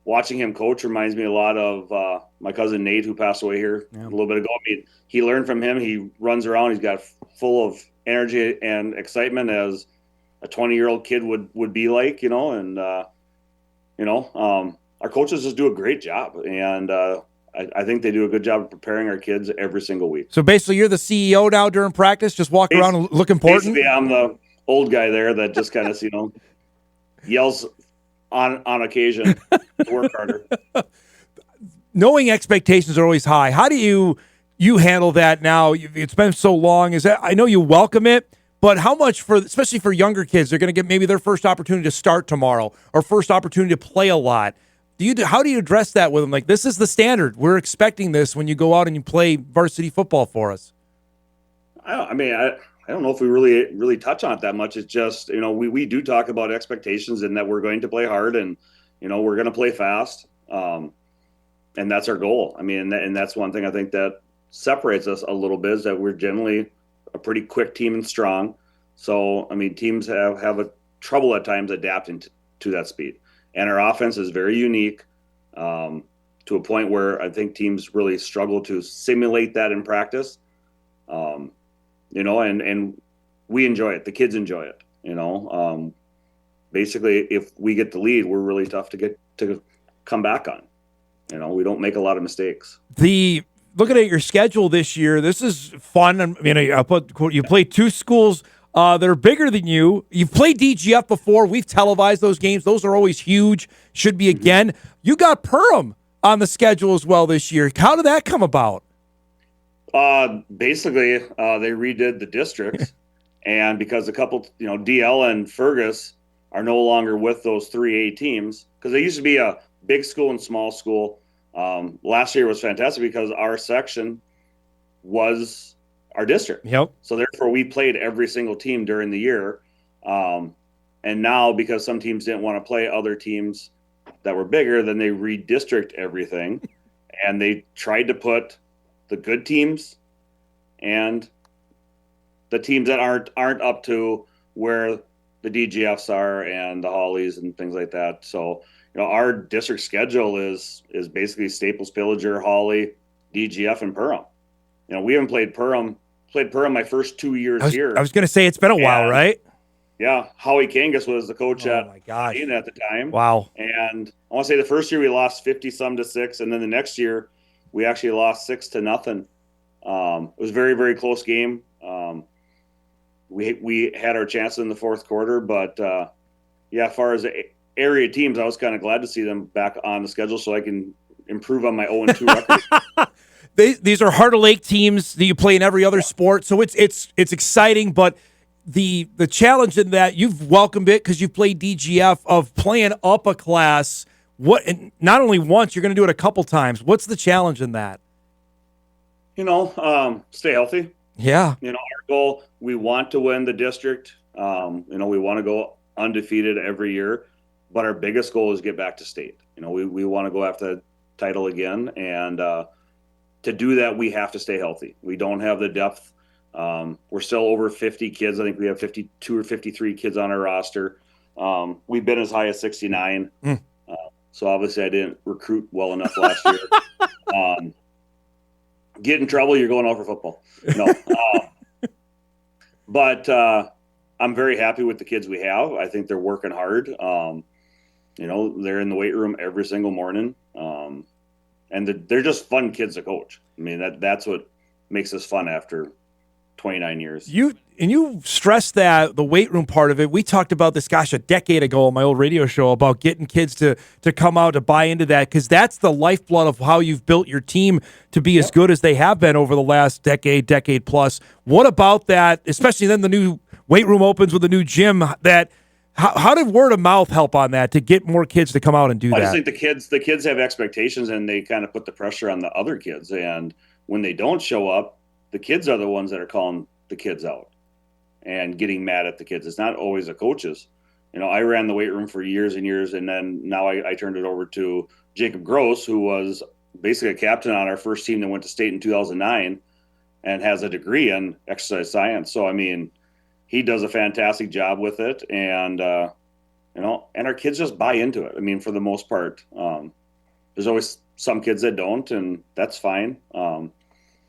watching him coach reminds me a lot of my cousin Nate, who passed away here a little bit ago. I mean, he learned from him. He runs around. He's got full of energy and excitement as a 20-year-old kid would be like, and our coaches just do a great job, and I think they do a good job of preparing our kids every single week. So basically, you're the CEO now during practice, just walk around and look important? Basically, I'm the old guy there that just kind of, yells on occasion to work harder. Knowing expectations are always high. How do you handle that now? It's been so long. I know you welcome it, but how much especially for younger kids, they're going to get maybe their first opportunity to start tomorrow or first opportunity to play a lot. How do you address that with them? Like, this is the standard. We're expecting this when you go out and you play varsity football for us. I don't know if we really touch on it that much. It's just, we do talk about expectations and that we're going to play hard and, we're going to play fast. And that's our goal. I mean, and that's one thing I think that separates us a little bit is that we're generally a pretty quick team and strong. So, I mean, teams have a trouble at times adapting to that speed. And our offense is very unique to a point where I think teams really struggle to simulate that in practice. And we enjoy it. The kids enjoy it. Basically, if we get the lead, we're really tough to come back on. We don't make a lot of mistakes. Looking at your schedule this year, this is fun. I mean, you play two schools that are bigger than you. You've played DGF before. We've televised those games. Those are always huge. Should be again. You got Perham on the schedule as well this year. How did that come about? Basically, they redid the districts, and because a couple, DL and Fergus are no longer with those 3A teams, because they used to be a big school and small school. Last year was fantastic because our section was our district. Yep. So therefore, we played every single team during the year. And now, because some teams didn't want to play other teams that were bigger, then they redistrict everything, and they tried to put the good teams and the teams that aren't up to where the DGFs are and the Hollies and things like that. So, our district schedule is basically Staples, Pillager, Holly, DGF, and Perham. We haven't played Perham my first 2 years here. I was going to say it's been a while, right? Yeah. Howie Kangas was the coach at the time. Wow. And I want to say the first year we lost 50-some to 6, and then the next year we actually lost 6-0. It was a very, very close game. We had our chances in the fourth quarter, but as far as area teams, I was kind of glad to see them back on the schedule so I can improve on my 0-2 record. These are Heart of Lake teams that you play in every other sport, so it's exciting. But the challenge in that you've welcomed it because you've played DGF of playing up a class. And not only once, you're going to do it a couple times. What's the challenge in that? Stay healthy. Yeah. Our goal, we want to win the district. We want to go undefeated every year, but our biggest goal is get back to state. We want to go after the title again, and to do that, we have to stay healthy. We don't have the depth. We're still over 50 kids. I think we have 52 or 53 kids on our roster. We've been as high as 69. So obviously I didn't recruit well enough last year. Get in trouble, you're going out for football. No. But I'm very happy with the kids we have. I think they're working hard. They're in the weight room every single morning. And they're just fun kids to coach. I mean, that's what makes us fun after 29 years. You stressed that, the weight room part of it. We talked about this, a decade ago on my old radio show about getting kids to come out to buy into that, because that's the lifeblood of how you've built your team to be as good as they have been over the last decade plus. What about that, especially then the new weight room opens with the new gym, how did word of mouth help on that to get more kids to come out and do that? I just think the kids have expectations, and they kind of put the pressure on the other kids. And when they don't show up, the kids are the ones that are calling the kids out and getting mad at the kids. It's not always the coaches. I ran the weight room for years and years, and then now I turned it over to Jacob Gross, who was basically a captain on our first team that went to state in 2009 and has a degree in exercise science. So, I mean, he does a fantastic job with it. And, and our kids just buy into it. I mean, for the most part, there's always some kids that don't, and that's fine.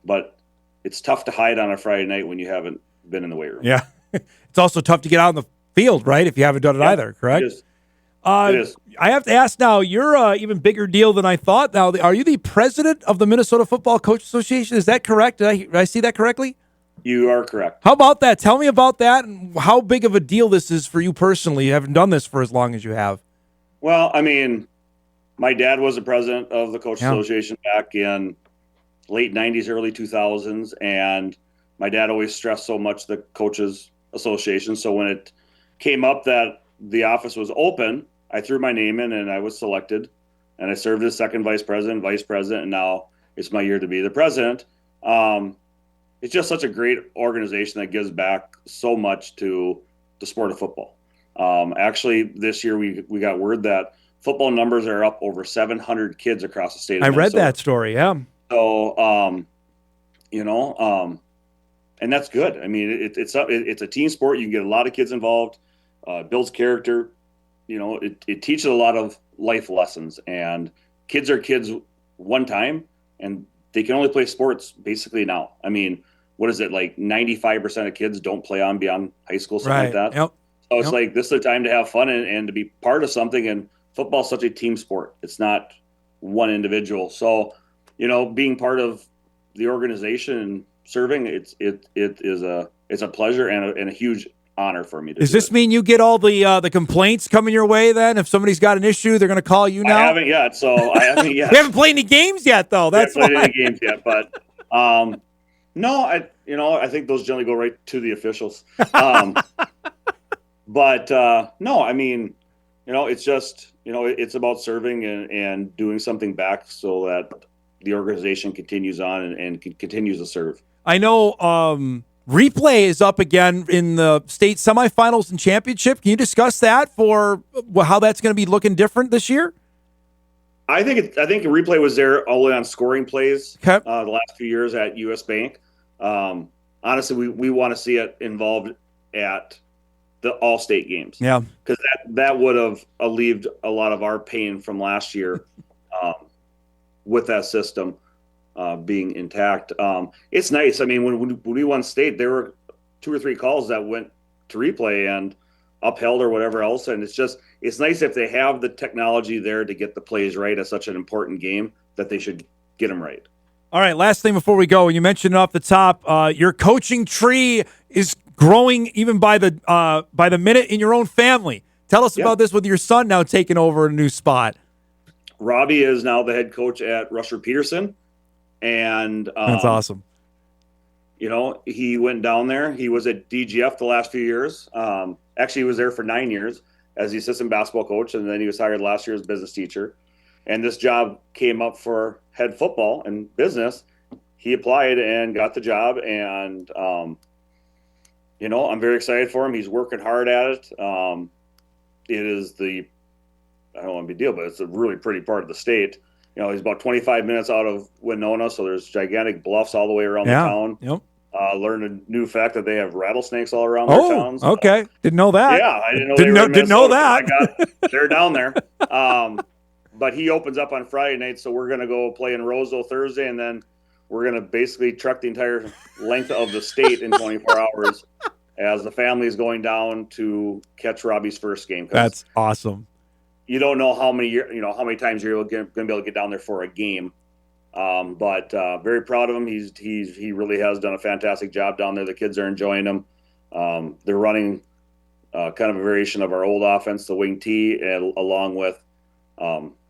But it's tough to hide on a Friday night when you haven't been in the weight room. Yeah. It's also tough to get out on the field, right? If you haven't done it either, correct? It is. I have to ask now, you're an even bigger deal than I thought. Now, are you the president of the Minnesota Football Coach Association? Is that correct? Did I see that correctly? You are correct. How about that? Tell me about that and how big of a deal this is for you personally. You haven't done this for as long as you have. Well, I mean, my dad was the president of the Coach Association back in late 90s, early 2000s, and my dad always stressed so much the Coaches Association. So when it came up that the office was open, I threw my name in and I was selected, and I served as second vice president, and now it's my year to be the president. It's just such a great organization that gives back so much to the sport of football. Actually, this year we got word that football numbers are up over 700 kids across the state of Minnesota. I read that story, yeah. So, and that's good. I mean, it's a team sport. You can get a lot of kids involved, builds character. It teaches a lot of life lessons, and kids are kids one time, and they can only play sports basically now. I mean, what is it, like 95% of kids don't play on beyond high school, something like that. Yep. So it's like, this is the time to have fun and to be part of something. And football is such a team sport. It's not one individual. So, being part of the organization and serving, it's a pleasure and a huge honor for me. Does this mean you get all the complaints coming your way then? If somebody's got an issue, they're going to call you now? I haven't yet. We haven't played any games yet, though. That's why. We haven't played any games yet, but no, I think those generally go right to the officials. But no, I mean, it's just, it's about serving and doing something back so that the organization continues on and continues to serve. I know replay is up again in the state semifinals and championship. Can you discuss that for how that's going to be looking different this year? I think replay was there all the way on scoring plays the last few years at US Bank. Honestly, we want to see it involved at the all-state games. Yeah. Because that would have alleviated a lot of our pain from last year with that system being intact. It's nice. I mean, when we won state, there were 2 or 3 calls that went to replay and upheld or whatever else. And it's nice if they have the technology there to get the plays right at such an important game that they should get them right. All right, last thing before we go, and you mentioned it off the top, your coaching tree is growing even by the minute in your own family. Tell us about this with your son now taking over a new spot. Robbie is now the head coach at Rushford Peterson, and that's awesome. He went down there. He was at DGF the last few years. Actually, he was there for 9 years as the assistant basketball coach, and then he was hired last year as business teacher. And this job came up for head football and business. He applied and got the job, and I'm very excited for him. He's working hard at it. It is I don't want to be deal, but it's a really pretty part of the state. He's about 25 minutes out of Winona, so there's gigantic bluffs all the way around the town. Yep. Learned a new fact that they have rattlesnakes all around their towns. Okay. Didn't know that. Yeah, I didn't know that. They're down there. But he opens up on Friday night, so we're going to go play in Roseville Thursday, and then we're going to basically trek the entire length of the state in 24 hours as the family is going down to catch Robbie's first game. That's awesome. You don't know how many times you're going to be able to get down there for a game. But very proud of him. He really has done a fantastic job down there. The kids are enjoying him. They're running kind of a variation of our old offense, the wing T, along with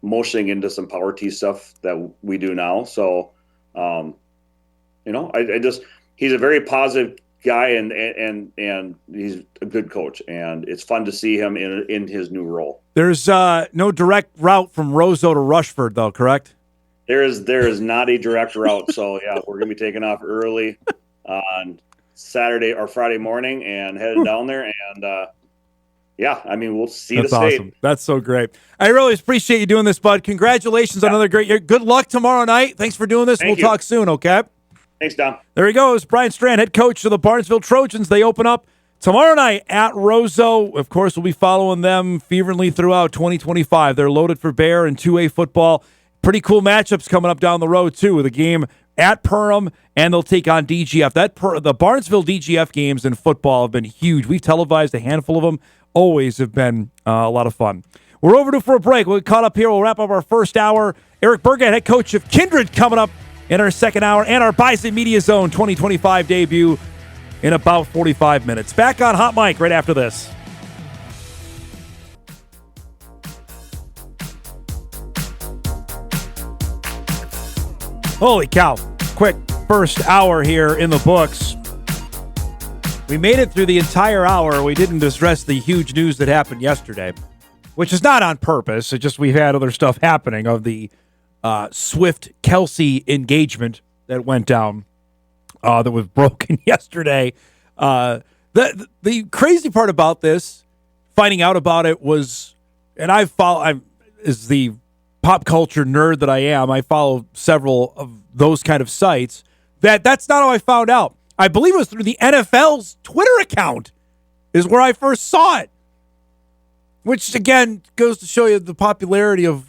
motioning into some power T stuff that we do now. So, he's a very positive guy and he's a good coach, and it's fun to see him in his new role. There's no direct route from Roseau to Rushford, though, correct? There is not a direct route. So yeah, we're gonna be taking off early on Saturday or Friday morning and heading down there, and we'll see the state. Awesome. That's so great. I really appreciate you doing this, bud. Congratulations on another great year. Good luck tomorrow night. Thanks for doing this. We'll talk soon, okay? Thanks, Dom. There he goes. Bryan Strand, head coach of the Barnesville Trojans. They open up Tomorrow night at Roseau, of course, we'll be following them fervently throughout 2025. They're loaded for bear and 2A football. Pretty cool matchups coming up down the road, too, with a game at Perham, and they'll take on DGF. The Barnesville DGF games in football have been huge. We've televised a handful of them. Always have been a lot of fun. We're overdue for a break. We'll get caught up here. We'll wrap up our first hour. Eric Burgad, head coach of Kindred, coming up in our second hour, and our Bison Media Zone 2025 debut in about 45 minutes. Back on Hot Mic right after this. Holy cow. Quick first hour here in the books. We made it through the entire hour. We didn't address the huge news that happened yesterday, which is not on purpose. It's just we've had other stuff happening of the Swift-Kelsey engagement that went down that was broken yesterday. The crazy part about this, finding out about it was, and I'm as the pop culture nerd that I am, I follow several of those kind of sites. That's not how I found out. I believe it was through the NFL's Twitter account is where I first saw it. Which, again, goes to show you the popularity of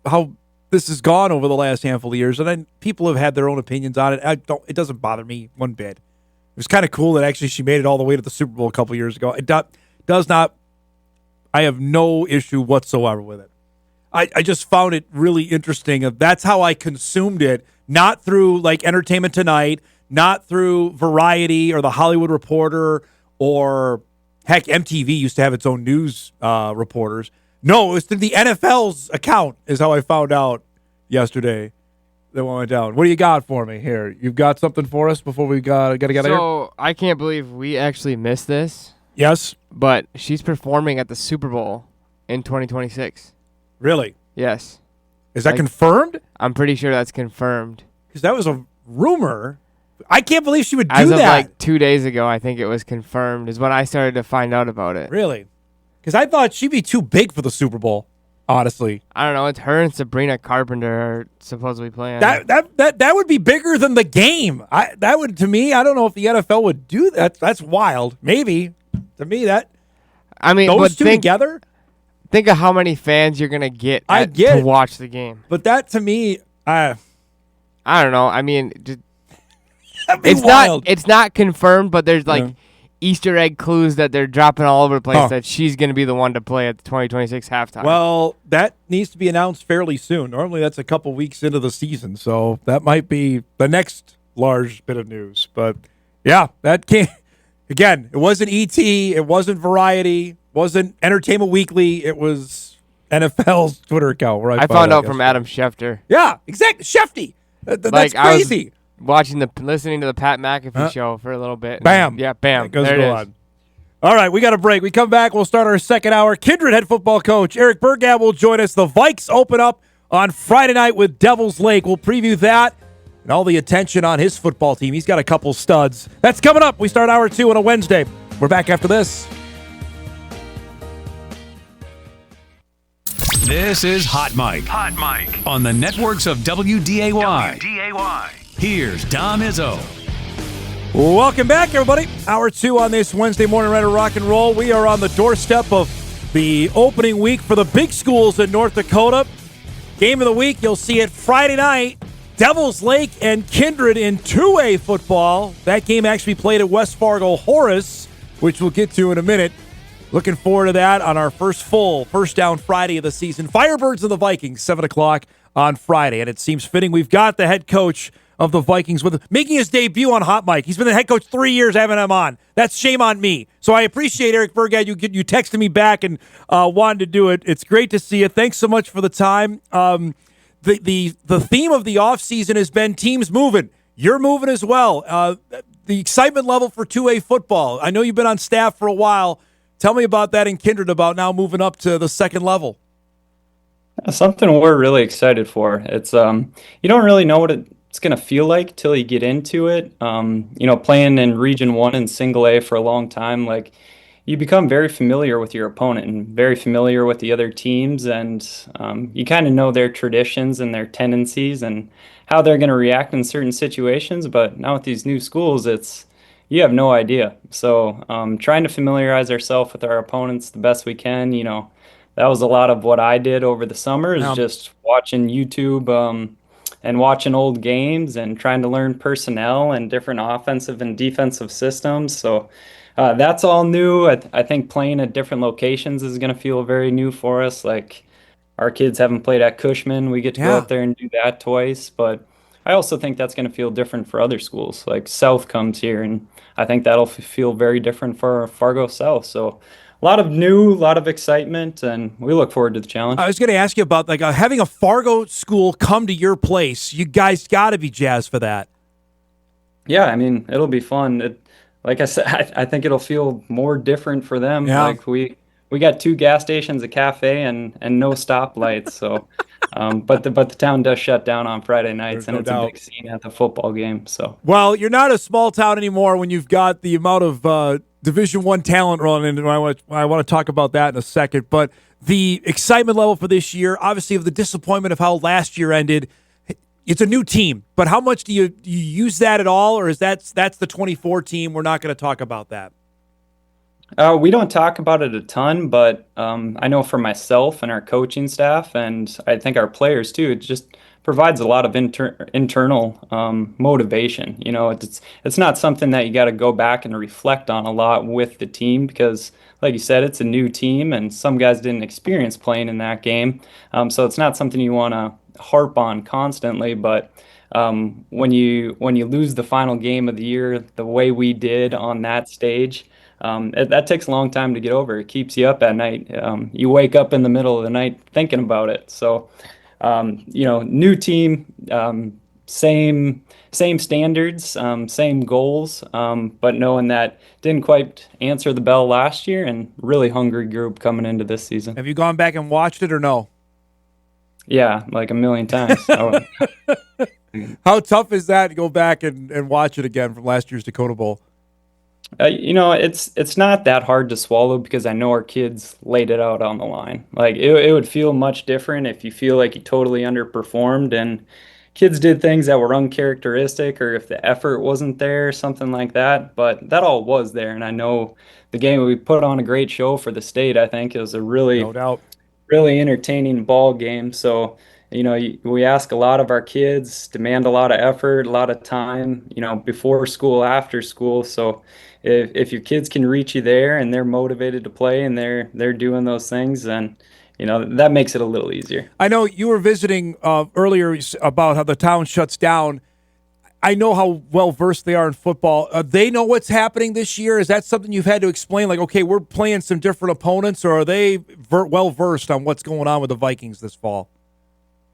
how this has gone over the last handful of years. And then people have had their own opinions on it. It doesn't bother me one bit. It was kind of cool that actually she made it all the way to the Super Bowl a couple of years ago. It does not. I have no issue whatsoever with it. I just found it really interesting. That's how I consumed it, not through like Entertainment Tonight, not through Variety or the Hollywood Reporter, or heck, MTV used to have its own news reporters. No, it was through the NFL's account is how I found out yesterday that went down. What do you got for me here? You've got something for us before we got to get out of here? So I can't believe we actually missed this. Yes. But she's performing at the Super Bowl in 2026. Really? Yes. Is that confirmed? I'm pretty sure that's confirmed. Because that was a rumor. I can't believe she would do As of that. like 2 days ago, I think it was confirmed, is when I started to find out about it. Really? Because I thought she'd be too big for the Super Bowl, honestly. I don't know. It's her and Sabrina Carpenter are supposedly playing. That would be bigger than the game. That would, to me, I don't know if the NFL would do that. That's wild. Maybe. To me, those two together? Think of how many fans you're going to get to watch the game. But that, to me, I don't know. I mean, it's wild. It's not confirmed, but there's Easter egg clues that they're dropping all over the place that she's going to be the one to play at the 2026 halftime. Well, that needs to be announced fairly soon. Normally, that's a couple weeks into the season, so that might be the next large bit of news. But yeah, that can't. Again, it wasn't ET, it wasn't Variety, wasn't Entertainment Weekly. It was NFL's Twitter account where I found out from Adam Schefter. Yeah, exactly. Shefty. That's crazy. Listening to the Pat McAfee show for a little bit. Bam. Yeah, bam. There it is. All right, we got a break. We come back. We'll start our second hour. Kindred head football coach Eric Burgad will join us. The Vikes open up on Friday night with Devil's Lake. We'll preview that and all the attention on his football team. He's got a couple studs. That's coming up. We start hour 2 on a Wednesday. We're back after this. This is Hot Mic. Hot Mic. On the networks of WDAY. Here's Dom Izzo. Welcome back, everybody. Hour 2 on this Wednesday morning, Red Rock and Roll. We are on the doorstep of the opening week for the big schools in North Dakota. Game of the week, you'll see it Friday night. Devils Lake and Kindred in 2A football. That game actually played at West Fargo Horace, which we'll get to in a minute. Looking forward to that on our first down Friday of the season. Firebirds and the Vikings, 7 o'clock on Friday. And it seems fitting we've got the head coach of the Vikings making his debut on Hot Mic. He's been the head coach 3 years, having him on. That's shame on me. So I appreciate, Eric Burgad, you texted me back and wanted to do it. It's great to see you. Thanks so much for the time. The theme of the offseason has been teams moving. You're moving as well. The excitement level for 2A football. I know you've been on staff for a while. Tell me about that in Kindred, about now moving up to the second level. Something we're really excited for. It's you don't really know what it's going to feel like till you get into it. Playing in Region 1 and Single A for a long time, you become very familiar with your opponent and very familiar with the other teams, and you kind of know their traditions and their tendencies and how they're going to react in certain situations. But now with these new schools, you have no idea. So trying to familiarize ourselves with our opponents the best we can, that was a lot of what I did over the summer is just watching YouTube and watching old games and trying to learn personnel and different offensive and defensive systems. So that's all new. I think playing at different locations is going to feel very new for us. Like our kids haven't played at Cushman. We get to go out there and do that twice. But I also think that's going to feel different for other schools. Like South comes here, and I think that'll feel very different for Fargo South. So a lot of new, a lot of excitement, and we look forward to the challenge. I was going to ask you about having a Fargo school come to your place. You guys got to be jazzed for that. Yeah, I mean, it'll be fun. Like I said, I think it'll feel more different for them. Yeah. Like we got 2 gas stations, a cafe, and no stoplights. So, but the town does shut down on Friday nights, and it's a big scene at the football game. So, well, you're not a small town anymore when you've got the amount of Division I talent running, and I want to talk about that in a second. But the excitement level for this year, obviously, of the disappointment of how last year ended. It's a new team, but how much do you use that at all, or is that's the 24 team? We're not going to talk about that. We don't talk about it a ton, but I know for myself and our coaching staff, and I think our players too, it just provides a lot of internal motivation. It's not something that you got to go back and reflect on a lot with the team because, like you said, it's a new team, and some guys didn't experience playing in that game, so it's not something you want to harp on constantly. But when you lose the final game of the year the way we did on that stage, that takes a long time to get over. It keeps you up at night. You wake up in the middle of the night thinking about it. So, new team, same standards, same goals, but knowing that didn't quite answer the bell last year, and really hungry group coming into this season. Have you gone back and watched it or no? Yeah, like a million times. How tough is that to go back and watch it again from last year's Dakota Bowl? It's not that hard to swallow because I know our kids laid it out on the line. Like it would feel much different if you feel like you totally underperformed and kids did things that were uncharacteristic, or if the effort wasn't there, something like that. But that all was there, and I know the game, we put on a great show for the state. I think it was a really, no doubt, really entertaining ball game. So, we ask a lot of our kids, demand a lot of effort, a lot of time, before school, after school. So if your kids can reach you there and they're motivated to play and they're doing those things, then that makes it a little easier. I know you were visiting earlier about how the town shuts down. I know how well-versed they are in football. They know what's happening this year? Is that something you've had to explain? Like, okay, we're playing some different opponents, or are they well-versed on what's going on with the Vikings this fall?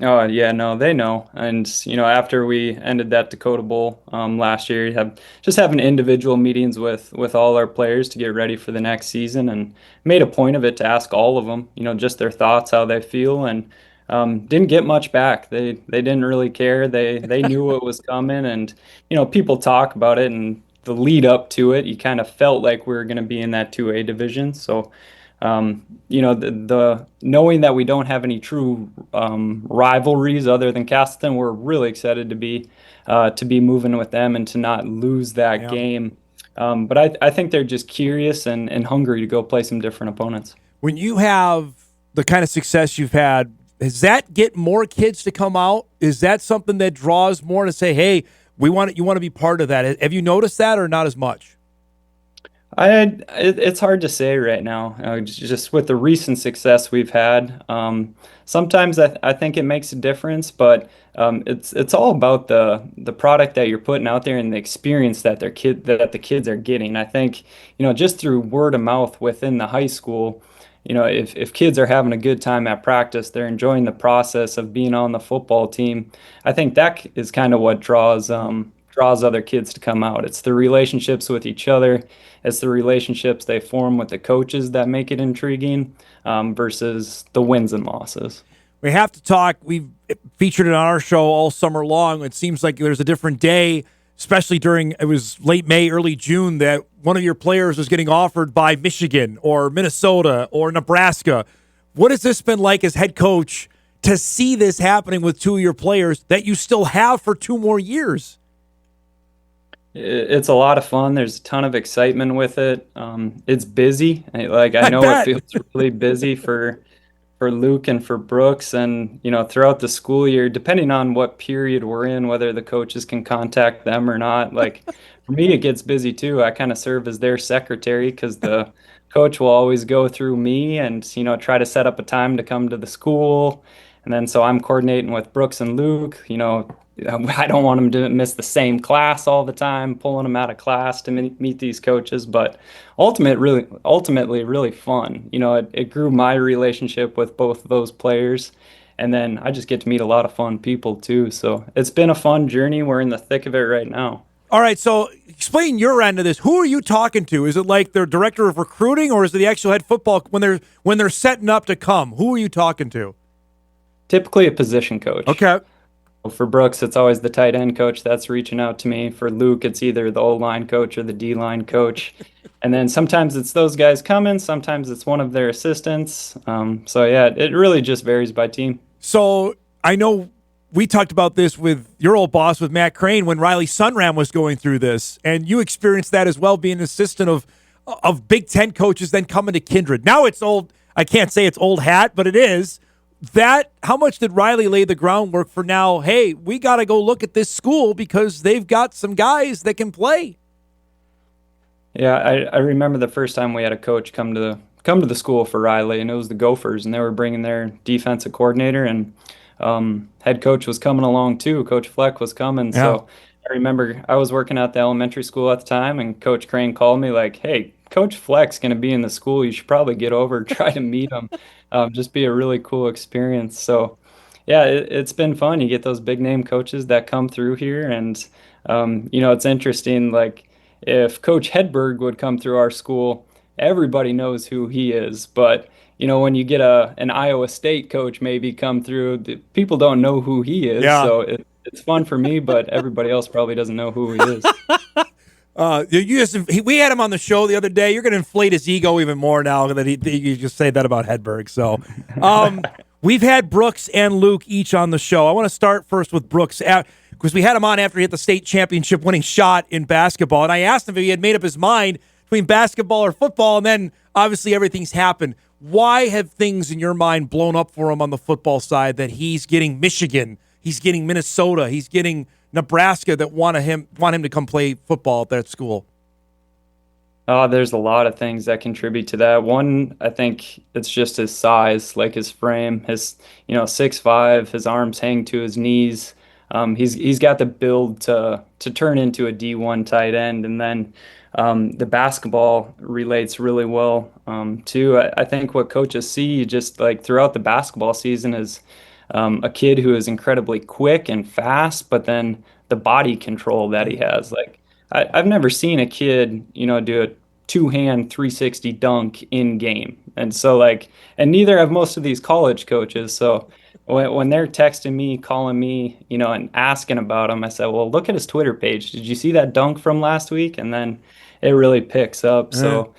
Oh, yeah, no, they know. And, after we ended that Dakota Bowl last year, having individual meetings with all our players to get ready for the next season, and made a point of it to ask all of them, just their thoughts, how they feel, and didn't get much back. They didn't really care. They knew what was coming, and, people talk about it, and the lead up to it, you kind of felt like we were going to be in that 2A division. So, the knowing that we don't have any true rivalries other than Castleton, we're really excited to be moving with them and to not lose that game. But I think they're just curious and hungry to go play some different opponents. When you have the kind of success you've had, does that get more kids to come out? Is that something that draws more to say, hey, you want to be part of that? Have you noticed that, or not as much? It's hard to say right now. Just with the recent success we've had, sometimes I think it makes a difference, but it's all about the product that you're putting out there and the experience that the kids are getting. I think just through word of mouth within the high school, if kids are having a good time at practice, they're enjoying the process of being on the football team. I think that is kind of what draws other kids to come out. It's the relationships with each other. It's the relationships they form with the coaches that make it intriguing versus the wins and losses. We have to talk. We've featured it on our show all summer long. It seems like there's a different day, especially it was late May, early June, that one of your players was getting offered by Michigan or Minnesota or Nebraska. What has this been like as head coach to see this happening with two of your players that you still have for 2 more years? It's a lot of fun. There's a ton of excitement with it. It's busy. I I know it bet. feels really busy for Luke and for Brooks, and throughout the school year, depending on what period we're in, whether the coaches can contact them or not. Like for me, it gets busy too. I kind of serve as their secretary because the coach will always go through me and try to set up a time to come to the school, and then so I'm coordinating with Brooks and Luke. I don't want them to miss the same class all the time, pulling them out of class to meet these coaches, but ultimately really fun. It grew my relationship with both of those players, and then I just get to meet a lot of fun people too. So it's been a fun journey. We're in the thick of it right now. All right, so explain your end of this. Who are you talking to? Is it like their director of recruiting, or is it the actual head football when they're setting up to come? Who are you talking to? Typically a position coach. Okay. For Brooks, it's always the tight end coach that's reaching out to me. For Luke, it's either the O-line coach or the D-line coach. And then sometimes it's those guys coming, sometimes it's one of their assistants. So yeah, it really just varies by team. So I know we talked about this with your old boss, with Matt Crane, when Riley Sunram was going through this, and you experienced that as well, being an assistant of Big Ten coaches, then coming to Kindred. Now it's old. I can't say it's old hat, but it is. How much did Riley lay the groundwork for now? Hey, we got to go look at this school because they've got some guys that can play. Yeah, I remember the first time we had a coach come to the school for Riley, and it was the Gophers, and they were bringing their defensive coordinator, and head coach was coming along too. Coach Fleck was coming. Yeah. So I remember I was working at the elementary school at the time, and Coach Crane called me like, "Hey, Coach Fleck's going to be in the school. You should probably get over and try to meet him. Just be a really cool experience." So yeah, it's been fun. You get those big name coaches that come through here, and it's interesting. Like if Coach Hedberg would come through our school, everybody knows who he is. But when you get an Iowa State coach maybe come through, people don't know who he is. Yeah. So it's fun for me, but everybody else probably doesn't know who he is. We had him on the show the other day. You're going to inflate his ego even more now that you just say that about Hedberg. So we've had Brooks and Luke each on the show. I want to start first with Brooks because we had him on after he hit the state championship winning shot in basketball. And I asked him if he had made up his mind between basketball or football, and then obviously everything's happened. Why have things in your mind blown up for him on the football side that he's getting Michigan, he's getting Minnesota, he's getting Nebraska that want him to come play football at that school? There's a lot of things that contribute to that. One, I think it's just his size, like his frame, his 6'5", his arms hang to his knees. He's got the build to turn into a D1 tight end, and then the basketball relates really well too. I think what coaches see just like throughout the basketball season is a kid who is incredibly quick and fast, but then the body control that he has. Like I've never seen a kid, do a two-hand 360 dunk in game. And so and neither have most of these college coaches. So when they're texting me, calling me, and asking about him, I said, well, look at his Twitter page. Did you see that dunk from last week? And then it really picks up. So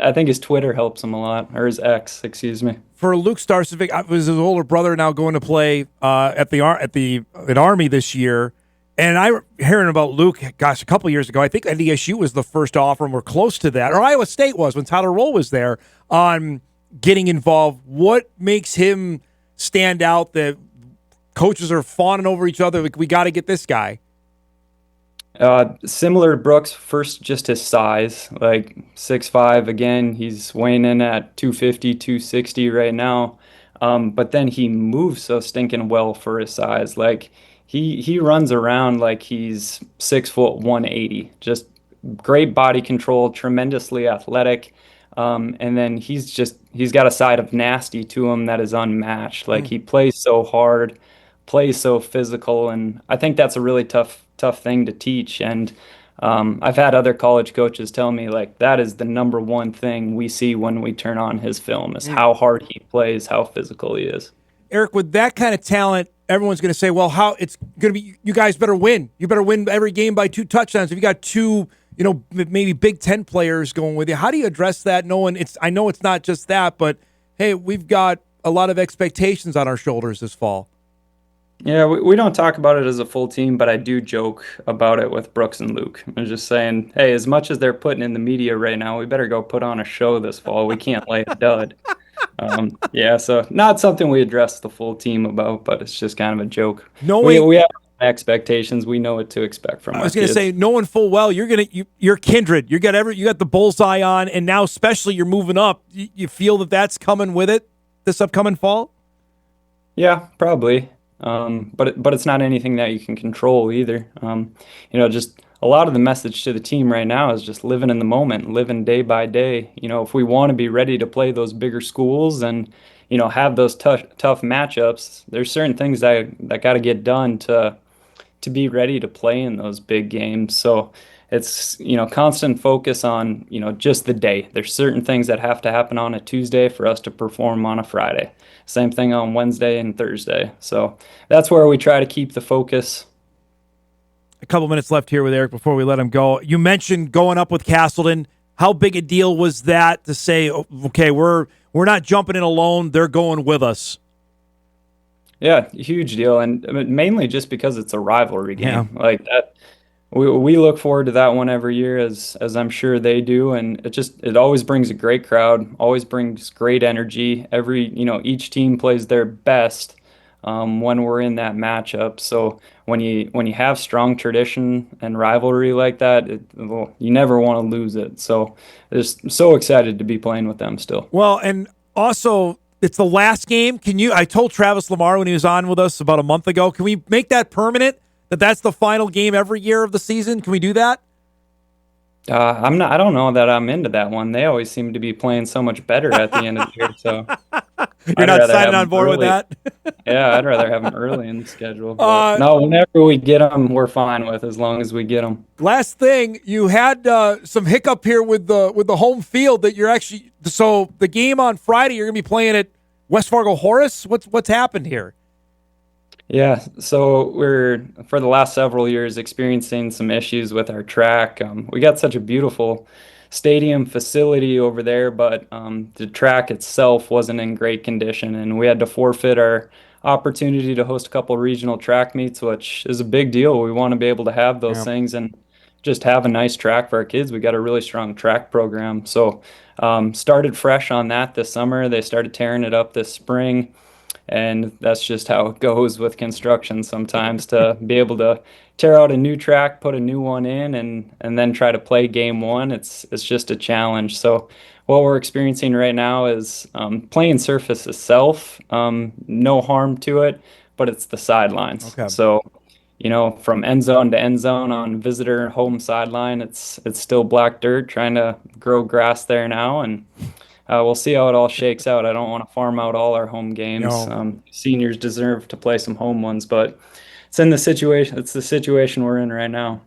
I think his Twitter helps him a lot, or his X, excuse me. For Luke Starcevic, was his older brother now going to play at Army this year. And I hearing about Luke, gosh, a couple years ago, I think NDSU was the first to offer him, or close to that, or Iowa State was when Tyler Roll was there, on getting involved. What makes him stand out that coaches are fawning over each other? Like, we got to get this guy. Similar to Brooks, first just his size, like 6'5". Again, he's weighing in at 250, 260 right now. But then he moves so stinking well for his size. Like he runs around like he's 6 foot 180. Just great body control, tremendously athletic. And then he's got a side of nasty to him that is unmatched. Like he plays so hard, plays so physical, and I think that's a really tough thing to teach. And I've had other college coaches tell me like that is the number one thing we see when we turn on his film is how hard he plays, how physical he is. Eric, with that kind of talent, everyone's going to say, well, how it's going to be, you guys better win. You better win every game by 2 touchdowns. If you got 2, maybe Big Ten players going with you, how do you address that? I know it's not just that, but hey, we've got a lot of expectations on our shoulders this fall. Yeah, we don't talk about it as a full team, but I do joke about it with Brooks and Luke. I'm just saying, hey, as much as they're putting in the media right now, we better go put on a show this fall. We can't lay a dud. Yeah, so not something we address the full team about, but it's just kind of a joke. We have expectations. We know what to expect from our kids. I was going to say, knowing full well you're Kindred. You got the bullseye on, and now especially you're moving up. You feel that that's coming with it this upcoming fall? Yeah, probably. But it's not anything that you can control either. Just a lot of the message to the team right now is just living in the moment, living day by day. If we want to be ready to play those bigger schools and have those tough matchups, there's certain things that got to get done to be ready to play in those big games. So it's constant focus on just the day. There's certain things that have to happen on a Tuesday for us to perform on a Friday. Same thing on Wednesday and Thursday. So that's where we try to keep the focus. A couple minutes left here with Eric before we let him go. You mentioned going up with Castleton. How big a deal was that to say, okay, we're not jumping in alone, they're going with us? Yeah, huge deal, and mainly just because it's a rivalry game. Yeah. Like that. We look forward to that one every year, as I'm sure they do, and it always brings a great crowd, always brings great energy. Each team plays their best when we're in that matchup. So when you have strong tradition and rivalry like that, you never want to lose it. So just so excited to be playing with them still. Well, and also it's the last game. I told Travis Lamar when he was on with us about a month ago, can we make that permanent? That's the final game every year of the season? Can we do that? I don't know that I'm into that one. They always seem to be playing so much better at the end of the year. So you're not signing on board with that? Yeah, I'd rather have them early in the schedule. No, whenever we get them, we're fine with, as long as we get them. Last thing, you had some hiccup here with the home field that you're actually. So the game on Friday, you're going to be playing at West Fargo Horace. What's happened here? Yeah, so we're, for the last several years, experiencing some issues with our track. We got such a beautiful stadium facility over there, but the track itself wasn't in great condition, and we had to forfeit our opportunity to host a couple regional track meets, which is a big deal. We want to be able to have those things and just have a nice track for our kids. We got a really strong track program. So started fresh on that this summer. They started tearing it up this spring. And that's just how it goes with construction sometimes, to be able to tear out a new track, put a new one in, and then try to play game one. It's just a challenge. So what we're experiencing right now is playing surface itself, no harm to it, but it's the sidelines. Okay. So, from end zone to end zone on visitor home sideline, it's still black dirt, trying to grow grass there now, and we'll see how it all shakes out. I don't want to farm out all our home games. No. Seniors deserve to play some home ones, but it's the situation we're in right now.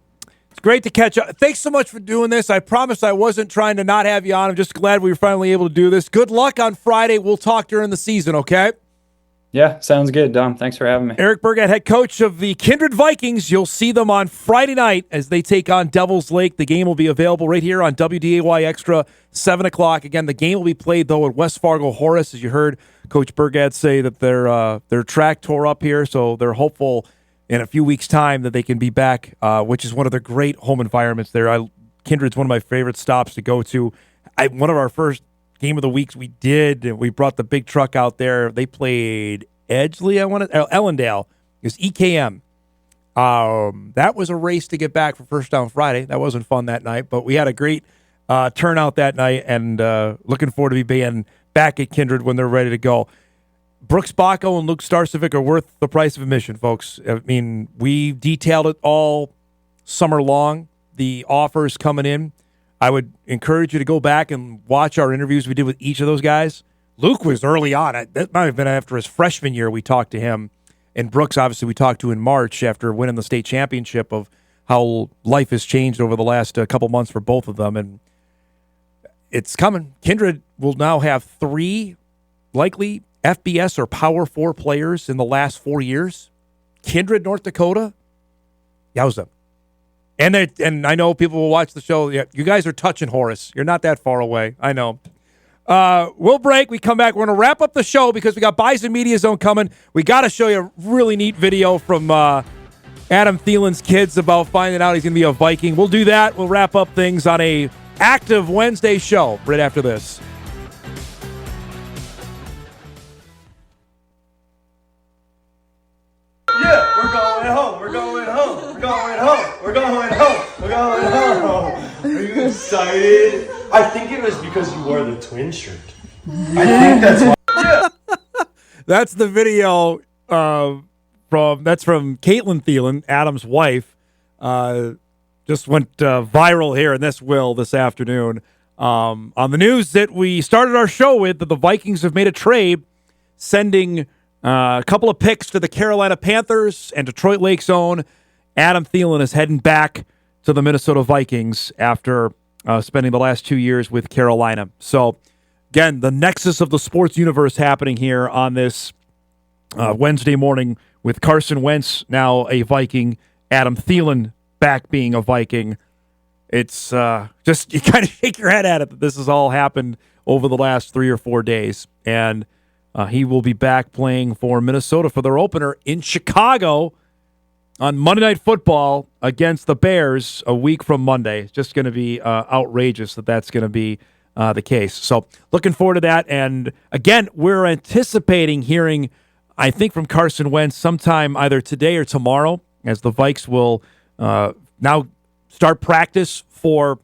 It's great to catch up. Thanks so much for doing this. I promise I wasn't trying to not have you on. I'm just glad we were finally able to do this. Good luck on Friday. We'll talk during the season, okay? Yeah, sounds good, Dom. Thanks for having me. Eric Burgad, head coach of the Kindred Vikings. You'll see them on Friday night as they take on Devils Lake. The game will be available right here on WDAY Extra, 7 o'clock. Again, the game will be played, though, at West Fargo Horace. As you heard Coach Burgad say that their track tore up here, so they're hopeful in a few weeks' time that they can be back, which is one of the great home environments there. Kindred's one of my favorite stops to go to. One of our first game of the weeks we did, and we brought the big truck out there. They played Edgeley, Ellendale. It was EKM. That was a race to get back for First Down Friday. That wasn't fun that night, but we had a great turnout that night, and looking forward to being back at Kindred when they're ready to go. Brooks Bacco and Luke Starcevic are worth the price of admission, folks. I mean, we detailed it all summer long, the offers coming in. I would encourage you to go back and watch our interviews we did with each of those guys. Luke was early on. That might have been after his freshman year we talked to him. And Brooks, obviously, we talked to in March after winning the state championship, of how life has changed over the last couple months for both of them. And it's coming. Kindred will now have 3 likely FBS or Power 4 players in the last 4 years. Kindred, North Dakota. Yowza. And I know people will watch the show. Yeah, you guys are touching Horace. You're not that far away. I know. We'll break. We come back. We're going to wrap up the show because we got Bison Media Zone coming. We got to show you a really neat video from Adam Thielen's kids about finding out he's going to be a Viking. We'll do that. We'll wrap up things on a active Wednesday show right after this. Yeah, we're going home. We're going home. We're going home. We're going home. We're going home. Are you excited? I think it was because you wore the twin shirt. I think that's why. Yeah. That's the video from Caitlin Thielen, Adam's wife. Just went viral here, and this afternoon. On the news that we started our show with, that the Vikings have made a trade, sending a couple of picks to the Carolina Panthers, and Detroit Lake's own Adam Thielen is heading back to the Minnesota Vikings after spending the last 2 years with Carolina. So, again, the nexus of the sports universe happening here on this Wednesday morning with Carson Wentz now a Viking, Adam Thielen back being a Viking. It's just, you kind of shake your head at it that this has all happened over the last 3 or 4 days. And he will be back playing for Minnesota for their opener in Chicago on Monday Night Football against the Bears a week from Monday. It's just going to be outrageous that that's going to be the case. So looking forward to that. And again, we're anticipating hearing, I think, from Carson Wentz sometime either today or tomorrow, as the Vikes will now start practice for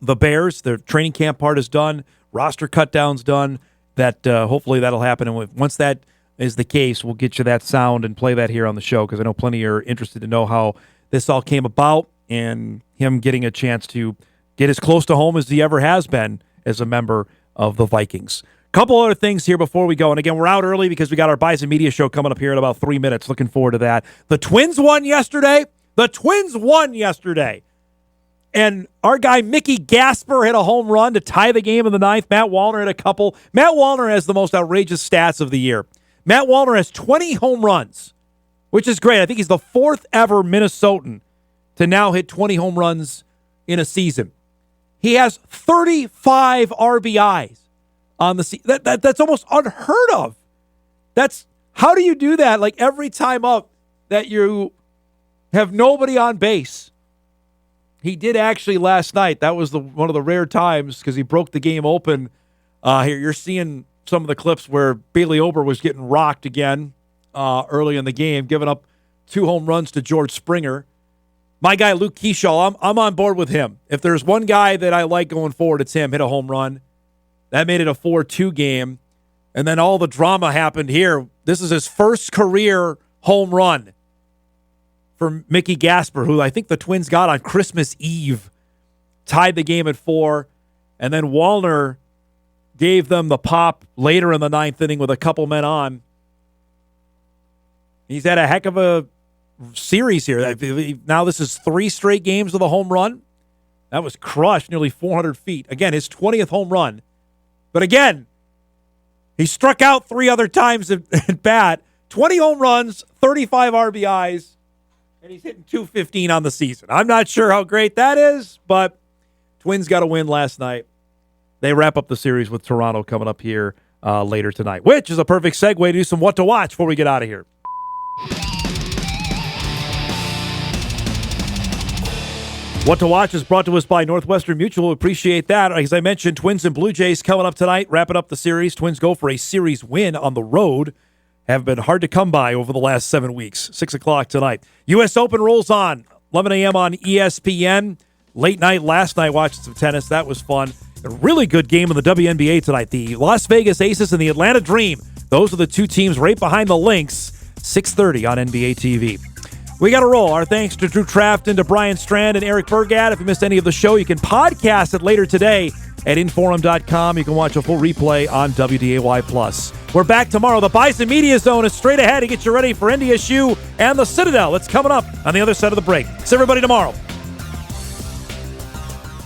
the Bears. Their training camp part is done. Roster cutdown's done. That hopefully that'll happen. And once that is the case, we'll get you that sound and play that here on the show, because I know plenty are interested to know how this all came about and him getting a chance to get as close to home as he ever has been as a member of the Vikings. Couple other things here before we go. And again, we're out early because we got our Bison Media Show coming up here in about 3 minutes. Looking forward to that. The Twins won yesterday. And our guy Mickey Gasper hit a home run to tie the game in the ninth. Matt Wallner hit a couple. Matt Wallner has the most outrageous stats of the year. Matt Wallner has 20 home runs, which is great. I think he's the fourth ever Minnesotan to now hit 20 home runs in a season. He has 35 RBIs on the season. That's almost unheard of. How do you do that? Like every time up that you have nobody on base. He did actually last night. That was one of the rare times, because he broke the game open. Here you're seeing some of the clips where Bailey Ober was getting rocked again early in the game, giving up 2 home runs to George Springer. My guy Luke Keyshaw, I'm on board with him. If there's one guy that I like going forward, it's him. Hit a home run. That made it a 4-2 game. And then all the drama happened here. This is his first career home run for Mickey Gasper, who I think the Twins got on Christmas Eve. Tied the game at 4. And then Wallner gave them the pop later in the ninth inning with a couple men on. He's had a heck of a series here. Now this is 3 straight games with a home run. That was crushed, nearly 400 feet. Again, his 20th home run. But again, he struck out 3 other times at bat. 20 home runs, 35 RBIs, and he's hitting .215 on the season. I'm not sure how great that is, but Twins got a win last night. They wrap up the series with Toronto coming up here later tonight, which is a perfect segue to do some What to Watch before we get out of here. What to Watch is brought to us by Northwestern Mutual. Appreciate that. As I mentioned, Twins and Blue Jays coming up tonight, wrapping up the series. Twins go for a series win on the road. Have been hard to come by over the last 7 weeks. 6 o'clock tonight. U.S. Open rolls on. 11 a.m. on ESPN. Late night last night watching some tennis. That was fun. A really good game in the WNBA tonight. The Las Vegas Aces and the Atlanta Dream. Those are the 2 teams right behind the Lynx. 6:30 on NBA TV. We got to roll. Our thanks to Drew Trafton, to Bryan Strand, and Eric Burgad. If you missed any of the show, you can podcast it later today at Inforum.com. You can watch a full replay on WDAY+. We're back tomorrow. The Bison Media Zone is straight ahead to get you ready for NDSU and the Citadel. It's coming up on the other side of the break. See everybody tomorrow.